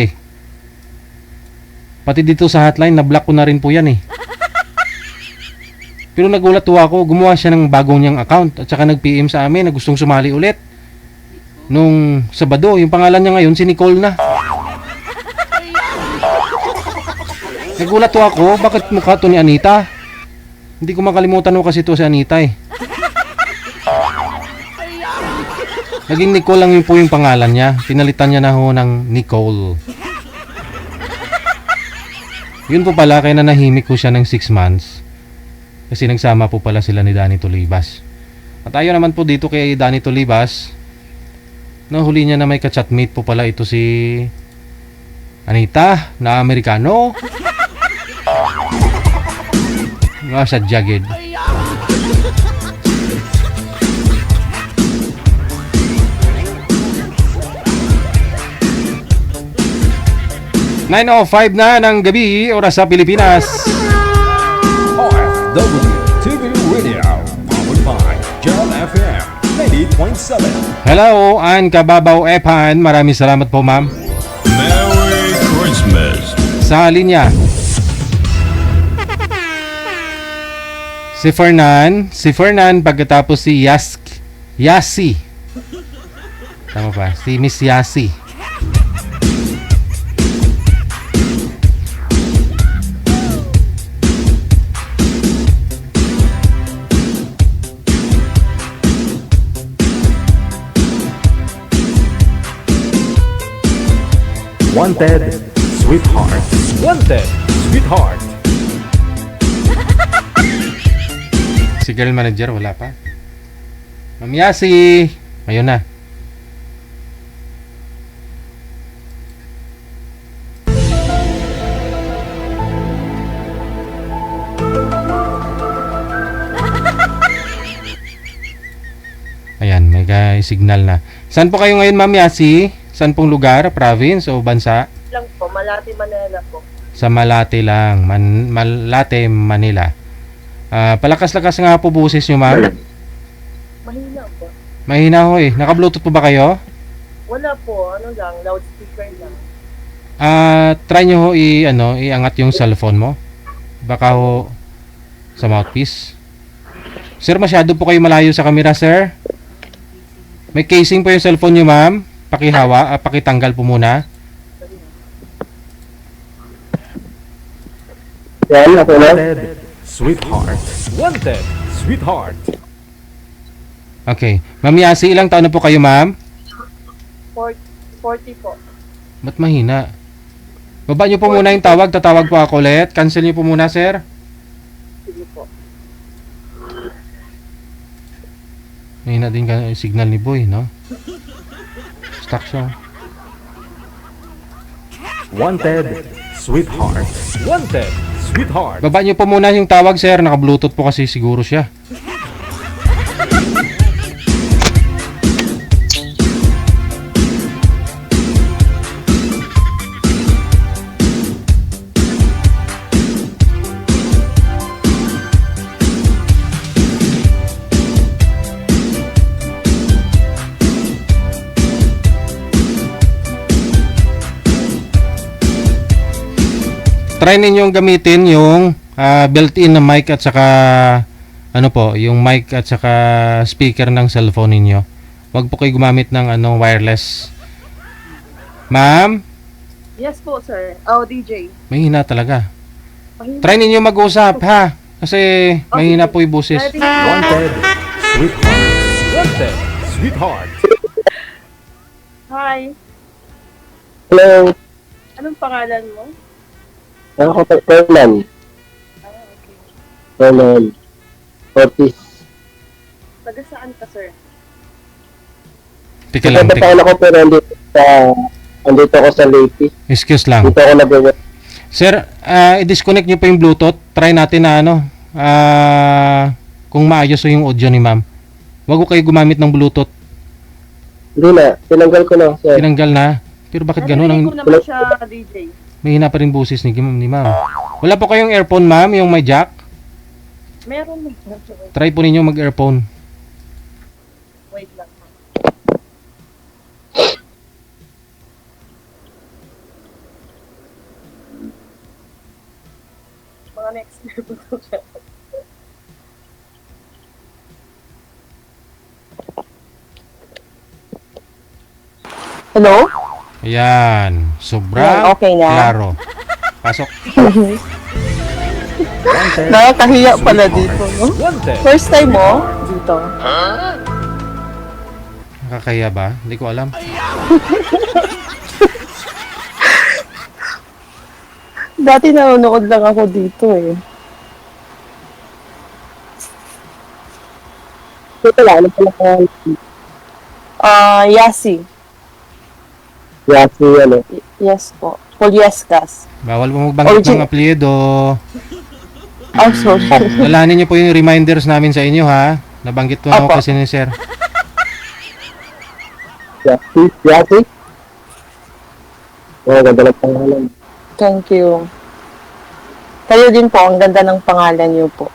Pati dito sa hotline na-block ko na rin po yan Pero nagulat po ako. Gumawa siya ng bagong niyang account. At saka nag-PM sa amin na gustong sumali ulit. Nung Sabado. Yung pangalan niya ngayon si Nicole na. Nagulat to ako, bakit mukha to ni Anita? Hindi ko makalimutan mo kasi to si Anita eh. Naging Nicole lang yun po yung pangalan niya. Pinalitan niya na ho ng Nicole. Yun po pala, kaya nanahimik ko siya ng 6 months. Kasi nagsama po pala sila ni Danny Tolibas. At ayon naman po dito kay Danny Tolibas, nahuli niya na may ka-chatmate po pala ito si Anita na Amerikano. Nga sa jagged. (9:05) na ng gabi, oras sa Pilipinas. OFW TV Radio, powered by John FM 90.7. Hello, Ann Kababaw Epan. Maraming salamat po, ma'am. Merry Christmas. Sa linya, si Fernan pagkatapos si Yasi. Tama pa, si Miss Yasi. Wanted, sweetheart. Wanted, sweetheart. Si girl manager, wala pa. Ma'am Yasi. Ayun na. Ayan, may signal na. Saan po kayo ngayon, Ma'am Yasi? Saan pong lugar? Province o bansa? Lang po, Malate, Manila po. Sa Malate lang. Malate, Manila. Palakas-lakas nga po boses nyo, ma'am. Mahina po. Mahina ho eh. Naka-bluetooth po ba kayo? Wala po, ano lang, loudspeaker lang. Try nyo ho iangat yung cellphone mo. Baka ho sa mouthpiece. Sir, masyado po kayo malayo sa camera, sir. May casing po yung cellphone nyo, ma'am. Pakihawa, pakitanggal po muna. Yan, ako na. Wanted, sweetheart. Wanted, sweetheart. Okay. Ma'am Yasi, ilang taon na po kayo, ma'am? 40 po. Ba't mahina? Baba nyo po muna yung tawag. Tatawag po ako ulit. Cancel nyo po muna, sir. Sige po. Mahina din yung signal ni Boy, no? Stuck siya. Wanted, sweetheart. Wanted, sweetheart. Baba nyo po muna yung tawag, sir. Naka-bluetooth po kasi siguro siya. Try ninyong gamitin yung built-in na mic at saka yung mic at saka speaker ng cellphone ninyo. Huwag po kayo gumamit ng wireless. Ma'am? Yes po, sir. Oh, DJ. Mahina talaga. Mahina. Try ninyo mag-usap, ha? Kasi mahina po yung boses. Wanted, sweetheart. Wanted, sweetheart. Hi. Hello. Anong pangalan mo? Ako po, Fernan. Okay. Fernan. Ortiz. Taga saan ka, sir? Tika lang, tika. Ako pero andito ako sa Leyte. Excuse lang. Dito ako nag-work. Sir, i-disconnect nyo pa yung Bluetooth. Try natin na kung maayos yung audio ni ma'am. Huwag ko kayo gumamit ng Bluetooth. Hindi na. Tinanggal ko na, sir. Tinanggal na. Pero bakit ganun? Narinig ko naman siya, DJ. Mahina pa rin boses ni ma'am. Wala po kayong earphone, ma'am? Yung may jack? Meron na. Try po ninyo mag-earphone. Wait lang. Mga next year po ito siya. Hello? Ayan. Sobrang Okay na. klaro. Pasok. Nakakahiya pala dito, no? 110. First time mo dito. Nakakaya ba? Hindi ko alam. Dati nanonood lang ako dito eh. Ito lang, ano pala ka? Yasi. Yasi, ano? Yes po. Polyescas. Bawal mo magbanggit Origin- ng apelyido. Oh, sorry. Lalahanin niyo po yung reminders namin sa inyo, ha? Nabanggit po ako Apo. kasi ni Sir. Yasi? Yasi? Oo, ganda lang pangalan. Thank you. Kayo din po, ang ganda ng pangalan niyo po.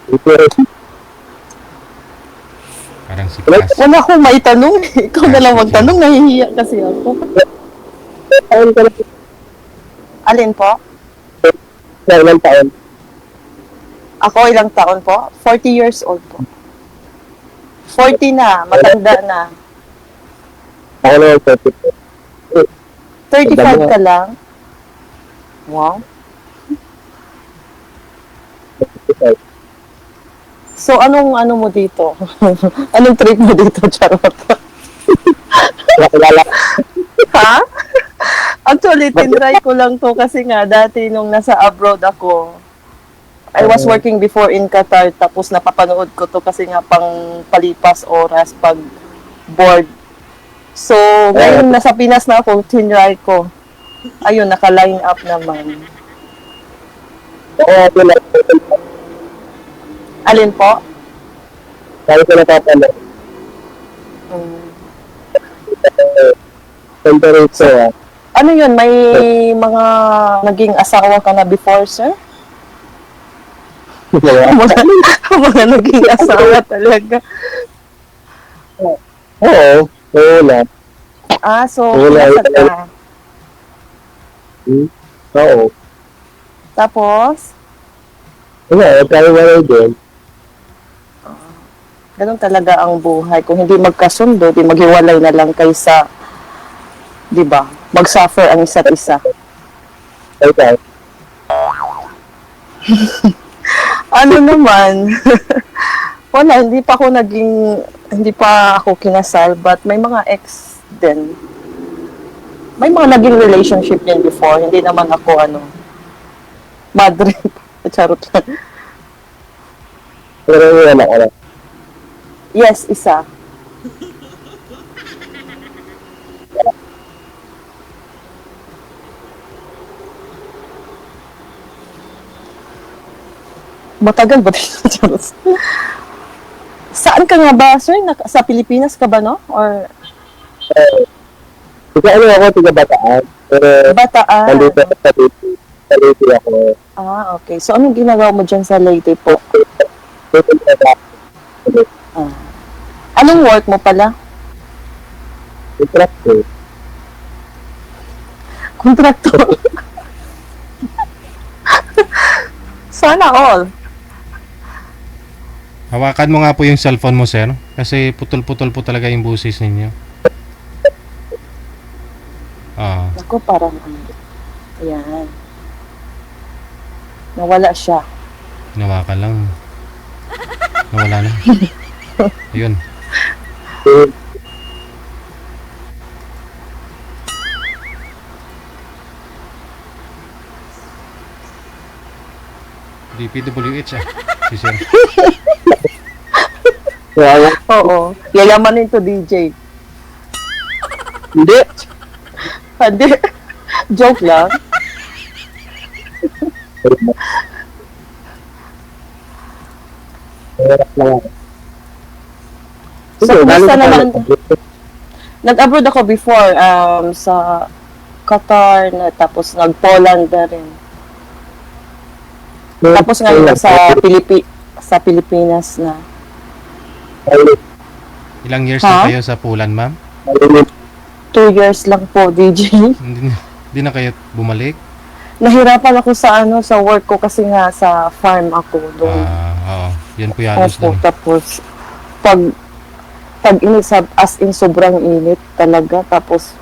Ito, Parang si Cass. Wala akong maitanong. Ikaw na lang magtanong. Nahihiya kasi ako. taon ka na Alin po? ilang taon? Ako ilang taon po? 40 years old po. 40 na. Matanda na. Ako na yung 35 ka lang? Wow. So, anong ano mo dito? Anong trip mo dito, Charot? Kilala. Ha? Actually, tinry ko lang to kasi nga dati nung nasa abroad ako, I was working before in Qatar tapos napapanood ko to kasi nga pang palipas oras pag bored. So, ngayon nasa Pinas na ako, tinry ko. Ayun, naka-line up naman. Oo, wala. Alin po? Sabi ko napapanood. Temperature, Ano yun? May mga naging asawa ka na before, sir? Mga naging asawa talaga. Oo, wala. Ah, so, Wala. pinasal ka. Oo. Tapos, Wala, wala din. ganun talaga ang buhay. Kung hindi magkasundo, di maghiwalay na lang kaysa, di ba, mag-suffer ang isa't isa. Okay. Ano naman? Wala, hindi pa ako kinasal, but may mga ex din. May mga naging relationship din before, hindi naman ako, madre. Charot lang. Pero wala ka na. Yes, isa. Matagal ba dito? Charot. Saan ka nga ba, sir? Sa Pilipinas ka ba, no? Or Ikaw ano ako, tiga Bataan. Pero, Bataan? nandito sa Leyte ako. Ah, okay. So, anong ginagawa mo dyan sa Leyte po? Ah. Anong work mo pala? Contractor. Contractor. Sana all. Hawakan mo nga po yung cellphone mo, Sir. Kasi putol-putol po talaga yung busis ninyo. Ah, Ako parang ayan. Nawala siya. nawakan lang. Nawala na. Ayun. DPWH si Sir. Kaya, Oo. Yayamanin to DJ. hindi. Hindi. Joke lang. Hirap lang ako. So, kumusta naman? Nag-abroad ako before sa Qatar, tapos nag-Poland na rin. Tapos ngayon sa Pilipinas na. Ilang years Ha? na kayo sa Poland, ma'am? 2 years lang po, DJ. Hindi na kayo bumalik? Nahirapan ako sa sa work ko kasi nga sa farm ako doon. Oo. Yan po yalos Opo, dun. tapos pag init as in sobrang init talaga, tapos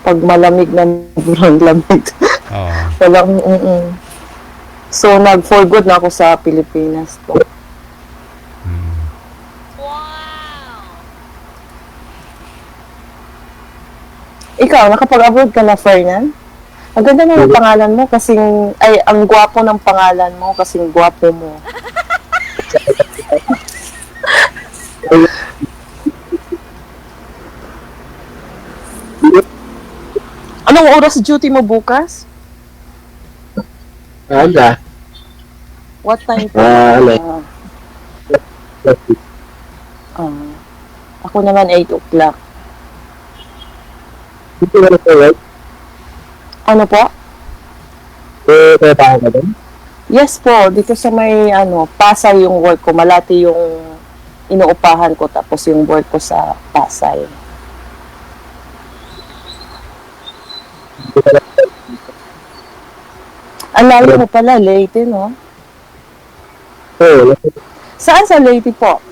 Pag malamig na sobrang lamig. Oo. Walang, So, nag-for good na ako sa Pilipinas po. Ikaw, nakapag-abroad ka na, Fernan? Ang ganda na ng pangalan mo kasing, ay, ang gwapo ng pangalan mo kasing gwapo mo. Anong oras duty mo bukas? Aga. What time po? Ako naman 8 o'clock. Dito na sa work? Ano po? Trabaho ka doon? Yes po, dito sa may Pasay yung work ko. Malati yung inuupahan ko tapos yung work ko sa Pasay. Ang layo mo pala, Leyte, no? Oo. Saan sa Leyte po?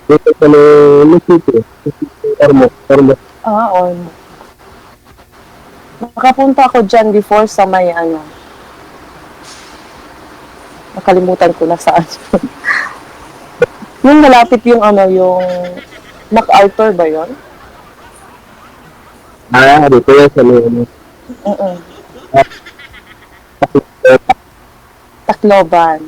Dito sa Leyte. Ormo. Ormo. Nakapunta ako dyan before sa may nakalimutan ko na saan. Yung malapit yung yung MacArthur ba yun? Dito yan sa Tacloban.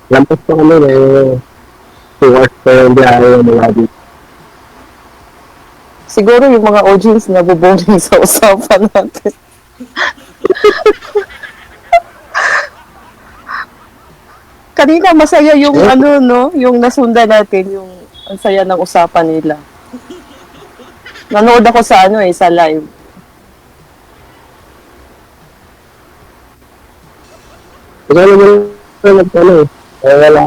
Lampas pa kami 2 hours pa yung biyahe mga dito. Siguro yung mga audience na buboning sa usapan natin. Kanina masaya yung yung nasundan natin, yung ang saya ng usapan nila. Nanood ako sa sa live. Kaya naman wala.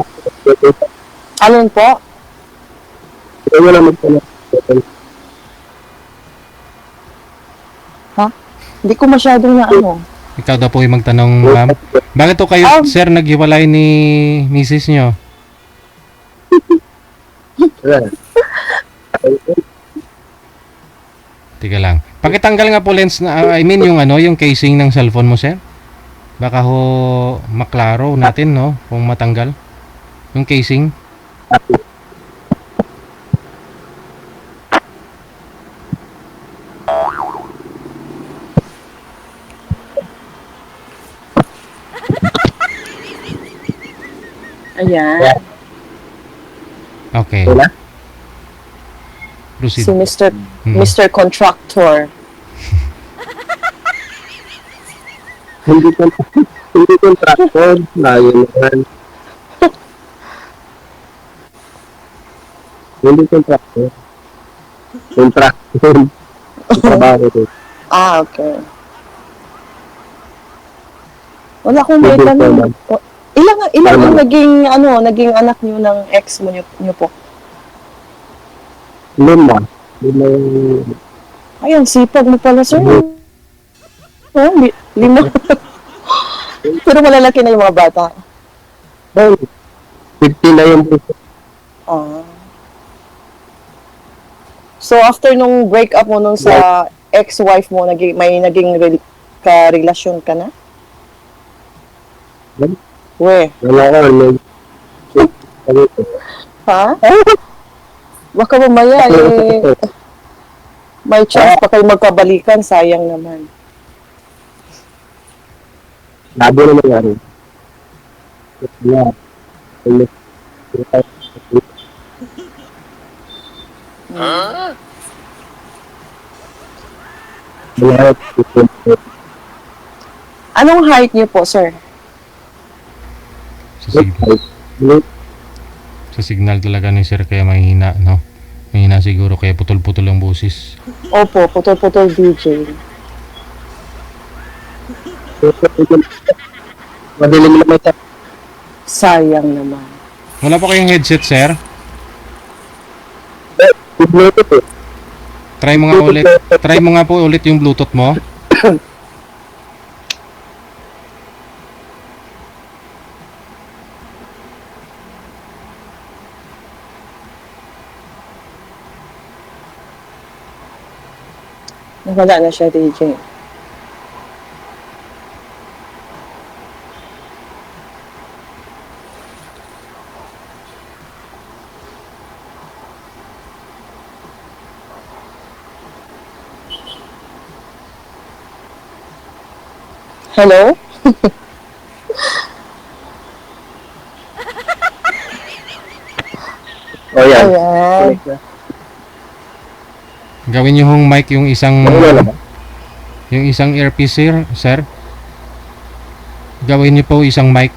Alin po? Kaya wala magtanong. Hindi ko masyadong Ikaw daw po yung magtanong, ma'am. Bakit to kayo, sir, naghiwalay ni misis nyo? Tika lang. Pakitanggal nga po lens na, yung casing ng cellphone mo, sir. Baka ho maklaro natin, no? Kung matanggal. Yung casing. Ayan. Okay. Proceed. Si Mr. Contractor. Hindi contractor na yun naman. Hindi contractor. Contractor. Trabaho ito. Okay. Wala akong may tanong. Ilang ang naging anak niyo ng ex mo niyo po? 5. Ay, ang sipag mo pala, sir. 5. Pero malalaki na yung mga bata. 50 na yung buso. So, after nung break up mo sa ex-wife mo, may naging ka-relasyon ka na? We. Wala Ha? Baka mamaya may chance pa kayo magkabalikan, sayang naman. Labo naman nga rin. Anong height niyo po, sir? Sa signal talaga ni sir kaya mahina, no? Mahina siguro kaya putol-putol ang boses. Opo, putol-putol DJ. Madilim naman siya. Sayang naman. Wala pa kayong headset, sir? Bluetooth eh. Try mo nga po ulit yung Bluetooth mo. Nawala na siya, DJ. Hello? O yan. Ayan. Gawin niyo hong mic yung isang earpiece, sir. Gawin niyo po isang mic.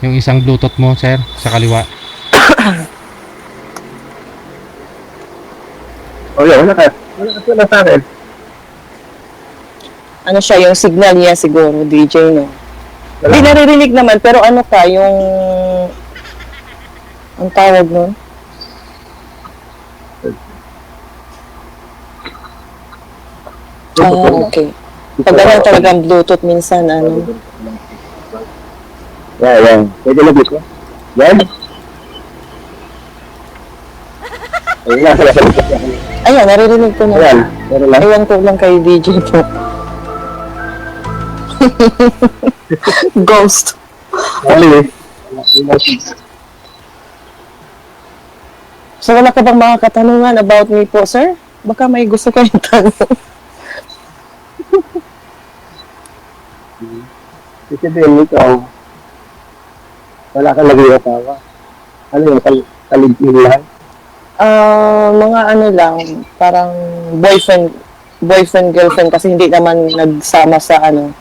Yung isang Bluetooth mo, sir, sa kaliwa. O yan, wala ka. Wala sa akin. Ano siya, yung signal niya siguro, DJ, no? Hindi naririnig naman, pero ano ka, yung... Ang tawag nun? Okay. Pag ano talagang Bluetooth, minsan, ano... Yan. Pwede na dito. Yan. Ayan, naririnig ko na. Ayan. Pero lang. Ewan ko lang kay DJ po. Ghost. Ano So, wala ka bang mga katanungan about me po, sir? Baka may gusto kayong tanong. Kasi din ikaw, wala kang lagi asawa. Ano yung kaligpin lang? Mga ano lang, parang boyfriend, girlfriend, kasi hindi naman nagsama sa ano,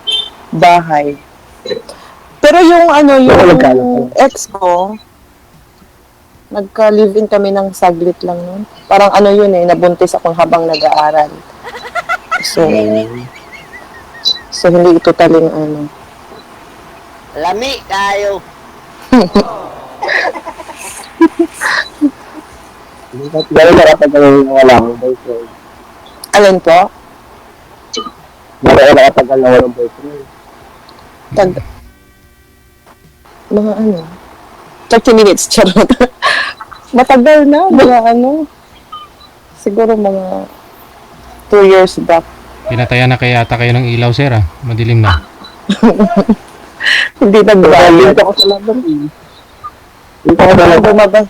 bahay. Pero yung ano, yung ex ko, nagka-live-in kami ng saglit lang nun. Parang ano yun eh, nabuntis akong habang nag-aaral. So hindi ito taling ano. Lami tayo. Dahil nakatagal na wala akong boyfriend. Alin po? Dahil nakatagal na walang boyfriend. Mga ano, 30 minutes, charot. Matagal na, mga ano, siguro mga 2 years back. Pinatayan na kaya ata kayo ng ilaw, sir, ah. Madilim na. Hindi nagbalit. Dito ako sa laban. Dito ako sa Ano laban. bumaba?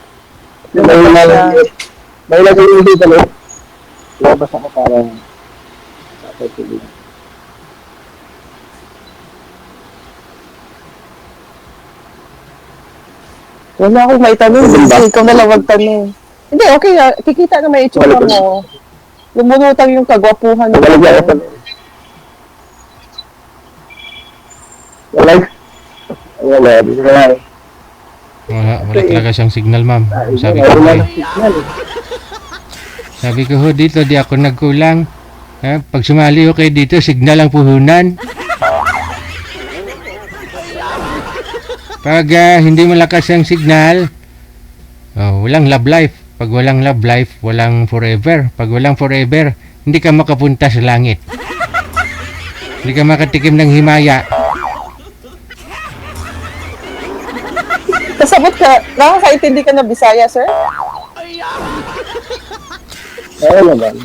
May lagay yung dito, no? Labas ako para tuloy. Wala akong may tanong. Ikaw na lang magtanong. Hindi, okay. Kikita na may itsura mo. Lumunutang yung kagwapuhan mo. Wala. Wala talaga siyang signal, ma'am. Sabi ko ho, dito di ako nagkulang. Pag sumali ho kayo dito, signal ang puhunan. Pag hindi malakas ang signal, walang love life. Pag walang love life, walang forever. Pag walang forever, hindi ka makapunta sa langit. Hindi ka makatikim ng himaya. Kasabot ka, nakakaintindi ka na Bisaya, sir? Oo naman.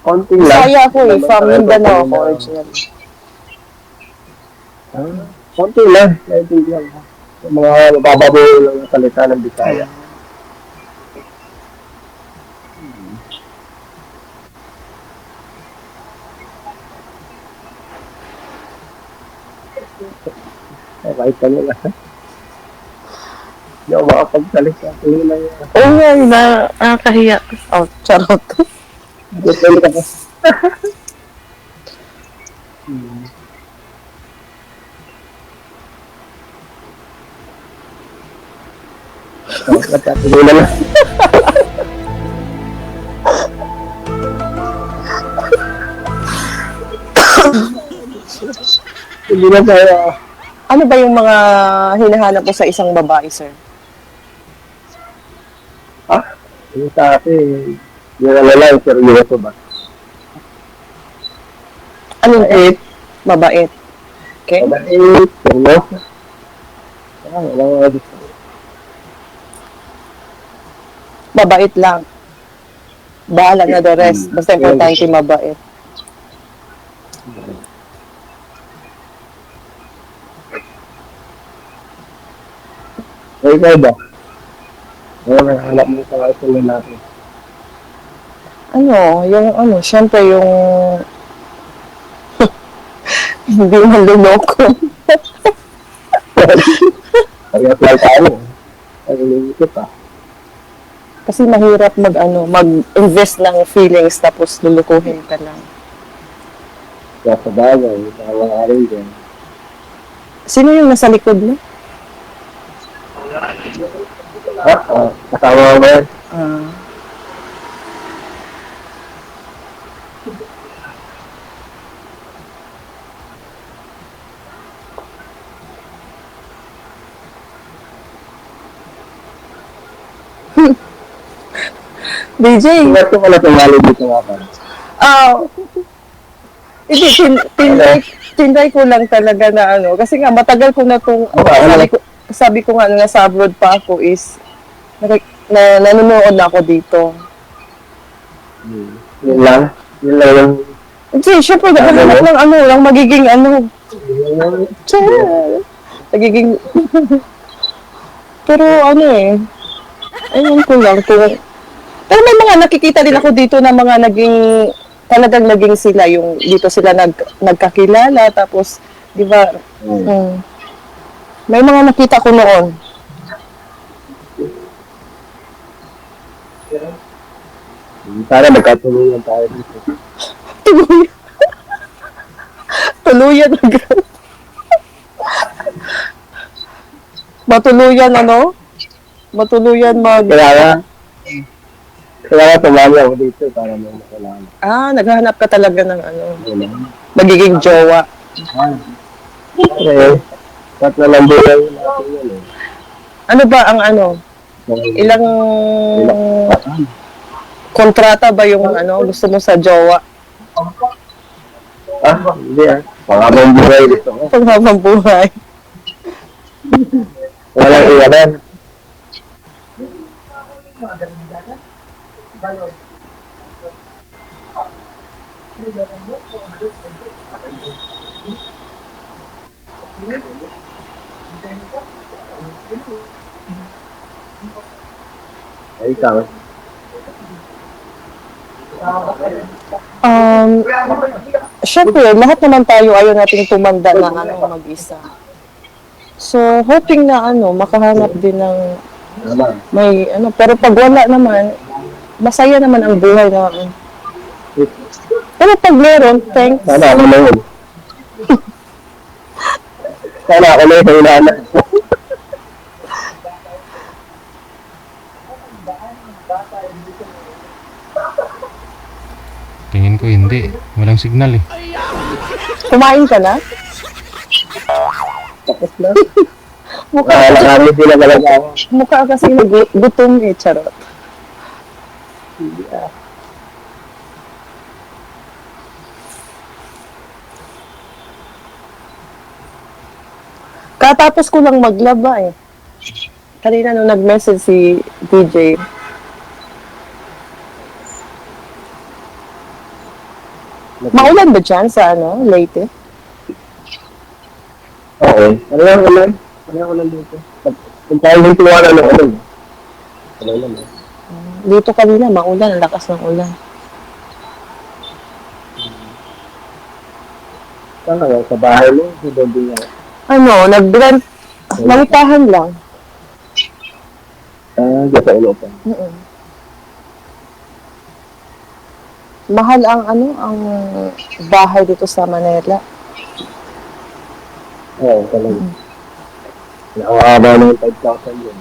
Konting lang. Bisaya ako eh, from Mindanao ako originally. Konti lang. Naintindihan ko. Yung mga mabababoy lang yung salita ng Bisaya. Kahit ka nila. Hindi ako makapagsalita. Tingin lang yan. Oo nga, nakakahiya. Oh, charot. Gusto ka pa. Nagkatuloy na lang. Hindi na tayo. Ano ba yung mga hinahanap mo sa isang babae, sir? Yung sa akin, yung lang, seryoso ba? Anong mabait? Mabait. Okay. Mabait, seryoso. Wala nga gusto. Mabait lang. Bahala na the rest. Basta importante mabait. Ay, ikaw ba? Ano ang hanap mo sa ituloy natin? Syempre yung hindi manluloko. Pag-apply tayo. Pag-iligit pa. Kasi mahirap mag-invest ng feelings tapos lulukuhin ka lang. Kaya sa bagay, tawang araw din. Sino yung nasa likod mo? Kasama mo yan. DJ. Ba't ko pala tumali dito nga pa? Hindi, tinry ko lang talaga na kasi nga matagal ko na itong, sabi ko nga nasa abroad pa ako is, nanonood na ako dito. Yun lang? Yun lang yung... Hindi, syempre, naghahanap lang magiging Nagiging... Pero ayun ko lang, pero may mga nakikita din ako dito na mga talagang naging sila, yung dito sila nagkakilala, tapos, di ba, may mga nakita ko noon. Sana magkatulungan tayo dito. Tuluyan Matuluyan Kaya tumali ako dito para may makilala. Naghahanap ka talaga ng magiging jowa. Okay. Ba't na lang buhay natin yun eh. Ano ba ang ilang kontrata ba yung gusto mo sa jowa? Hindi Panghabang buhay dito. Panghabang buhay. Walang iwanan. Ay, ikaw. Syempre, lahat naman tayo ayaw nating tumanda na mag-isa. So, hoping na makahanap din ng may pero pag wala naman, masaya naman ang buhay na pero pag meron, thanks. Sana ako na yun. Sana ako na yun. Tingin ko hindi. Walang signal eh. Kumain ka na? Tapos na. Mukha kasi gutom eh, charot. Katapos ko lang maglaba eh. Kanina nung nag-message si DJ, maulan ba dyan sa Leyte? Oo. Ano lang ulan? Ano lang ulan dito? Kung tayo dito wala ng ulan. Ano lang eh. Dito kanina, maulan. Ang lakas ng ulan. Saan ka? Sa bahay mo? Sa dobi nga. Nag-rent. Malitahan lang. Diyan sa ulo pa. Mahal ang ang bahay dito sa Manila. Oo, talaga. Nakakaba ng 5,000 yun.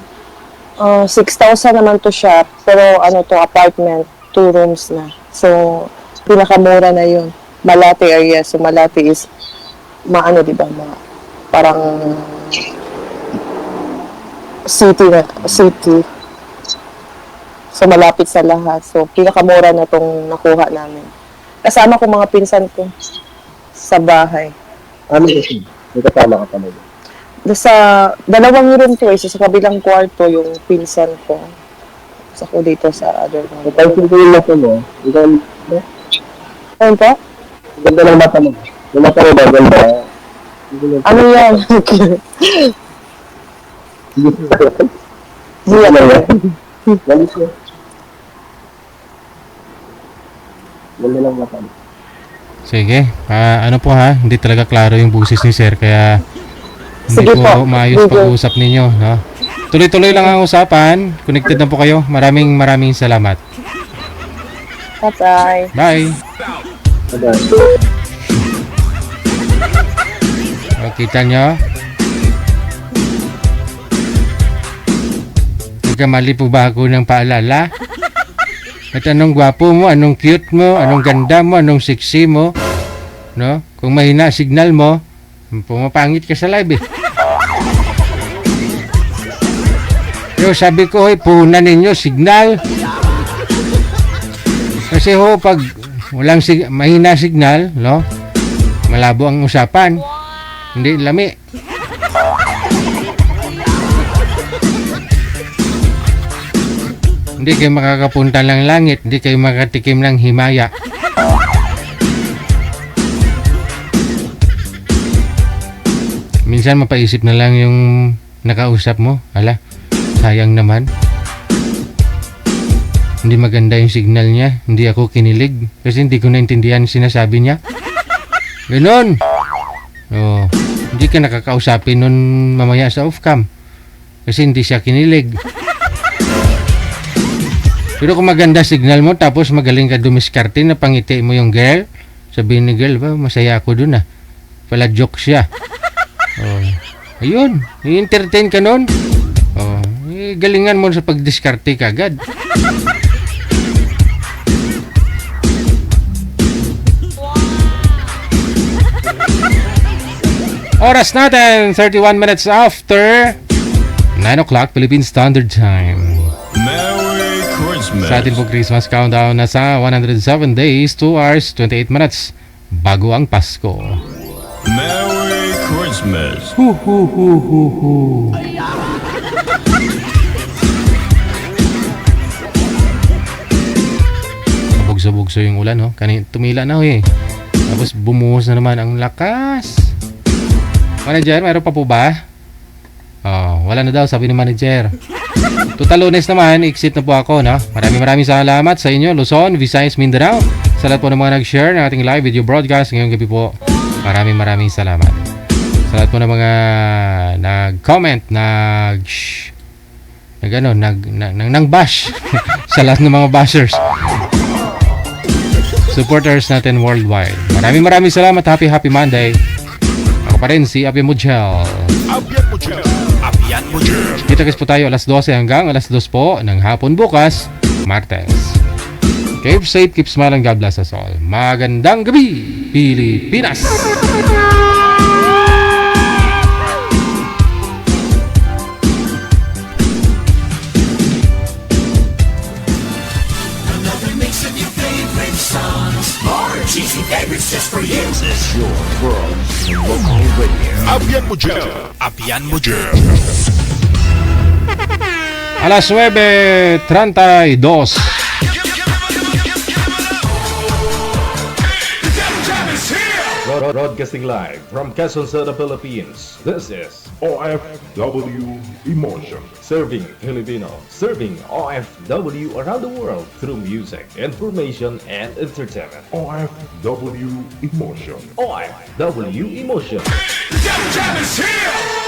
6,000 naman to siya, pero to apartment, 2 rooms na. So, pinakamura na yun. Malate area. So, Malate is, diba, parang city. So, malapit sa lahat. So, pinakamura na tong nakuha namin. Kasama ko mga pinsan ko sa bahay. Ano kasi? May kasama ka talaga. Sa 2 room to sa kabilang kwarto yung pinsan ko. Sa ko dito sa other number. Napansin ko yung mata mo. Ikaw, Ayun po? ganda ng mata mo. Yung mata mo ba, ganda? Ano yan? Hindi ano yan. Galis mo. Ganda ng mata mo. Sige, ano po ha, hindi talaga klaro yung busis ni sir, kaya hindi Sige po po. maayos Sige. pag-uusap ninyo, no? Tuloy-tuloy lang ang usapan. Connected na po kayo. Maraming salamat. Bye-bye. Bye. O, kita nyo? Nagkamali po ba ako ng paalala? At anong gwapo mo, anong cute mo, anong ganda mo, anong sexy mo, no? Kung mahina signal mo, pumapangit ka sa live eh. Yo, sabi ko, puhunan ninyo signal. Kasi ho, pag walang mahina signal, no? Malabo ang usapan. Hindi lami. Hindi kayo makakapunta ng langit, hindi kayo makatikim ng himaya. Minsan mapaisip na lang yung nakausap mo. Ala, sayang naman. Hindi maganda yung signal niya. Hindi ako kinilig. Kasi hindi ko naintindihan sinasabi niya. Ganon. Oh, hindi ka nakakausapin nun mamaya sa off-cam. Kasi hindi siya kinilig. Pero kung maganda signal mo, tapos magaling ka dumiskarte na pangiti mo yung girl, sabihin ni girl, ba, masaya ako dun ah. Pala joke siya. Oh, ayun, i-entertain ka nun. Oh, galingan mo sa pagdiskarte ka agad. Oras natin, 31 minutes after 9 o'clock Philippine Standard Time. Merry Christmas. Sa atin po Christmas countdown na sa 107 days, 2 hours, 28 minutes bago ang Pasko. Merry Christmas. Hu hu hu hu hu. Bugso-bugso yung ulan, no? Tumila na, eh. Tapos bumuhos na naman ang lakas. Manager, meron pa po ba? Oh, wala na daw, sabi ni manager. Tutalones naman, exit na po ako, no? Maraming salamat sa inyo, Luzon, Visayas, Mindanao. Sa lahat po ng mga nag-share ng ating live video broadcast ngayong gabi po. Maraming salamat. Sa lahat po ng mga nag-comment, nang-bash sa lahat ng mga bashers. Supporters natin worldwide. Maraming salamat. Happy Monday. Ako pa rin si Api Mujel. Kita-kits po tayo alas 12 hanggang alas 2 po ng hapon bukas, Martes. Keep safe, keep smiling, God bless us all. Magandang gabi, Pilipinas! Another mix of your favorite songs. More cheesy favorites just for you. Your world local radio. Apian Mujel. Alas 9:32. Broadcasting live from Quezon City, Philippines. This is OFW Emotion. Serving Filipino, serving OFW around the world through music, information, and entertainment. OFW Emotion. OFW Emotion. Jam is here!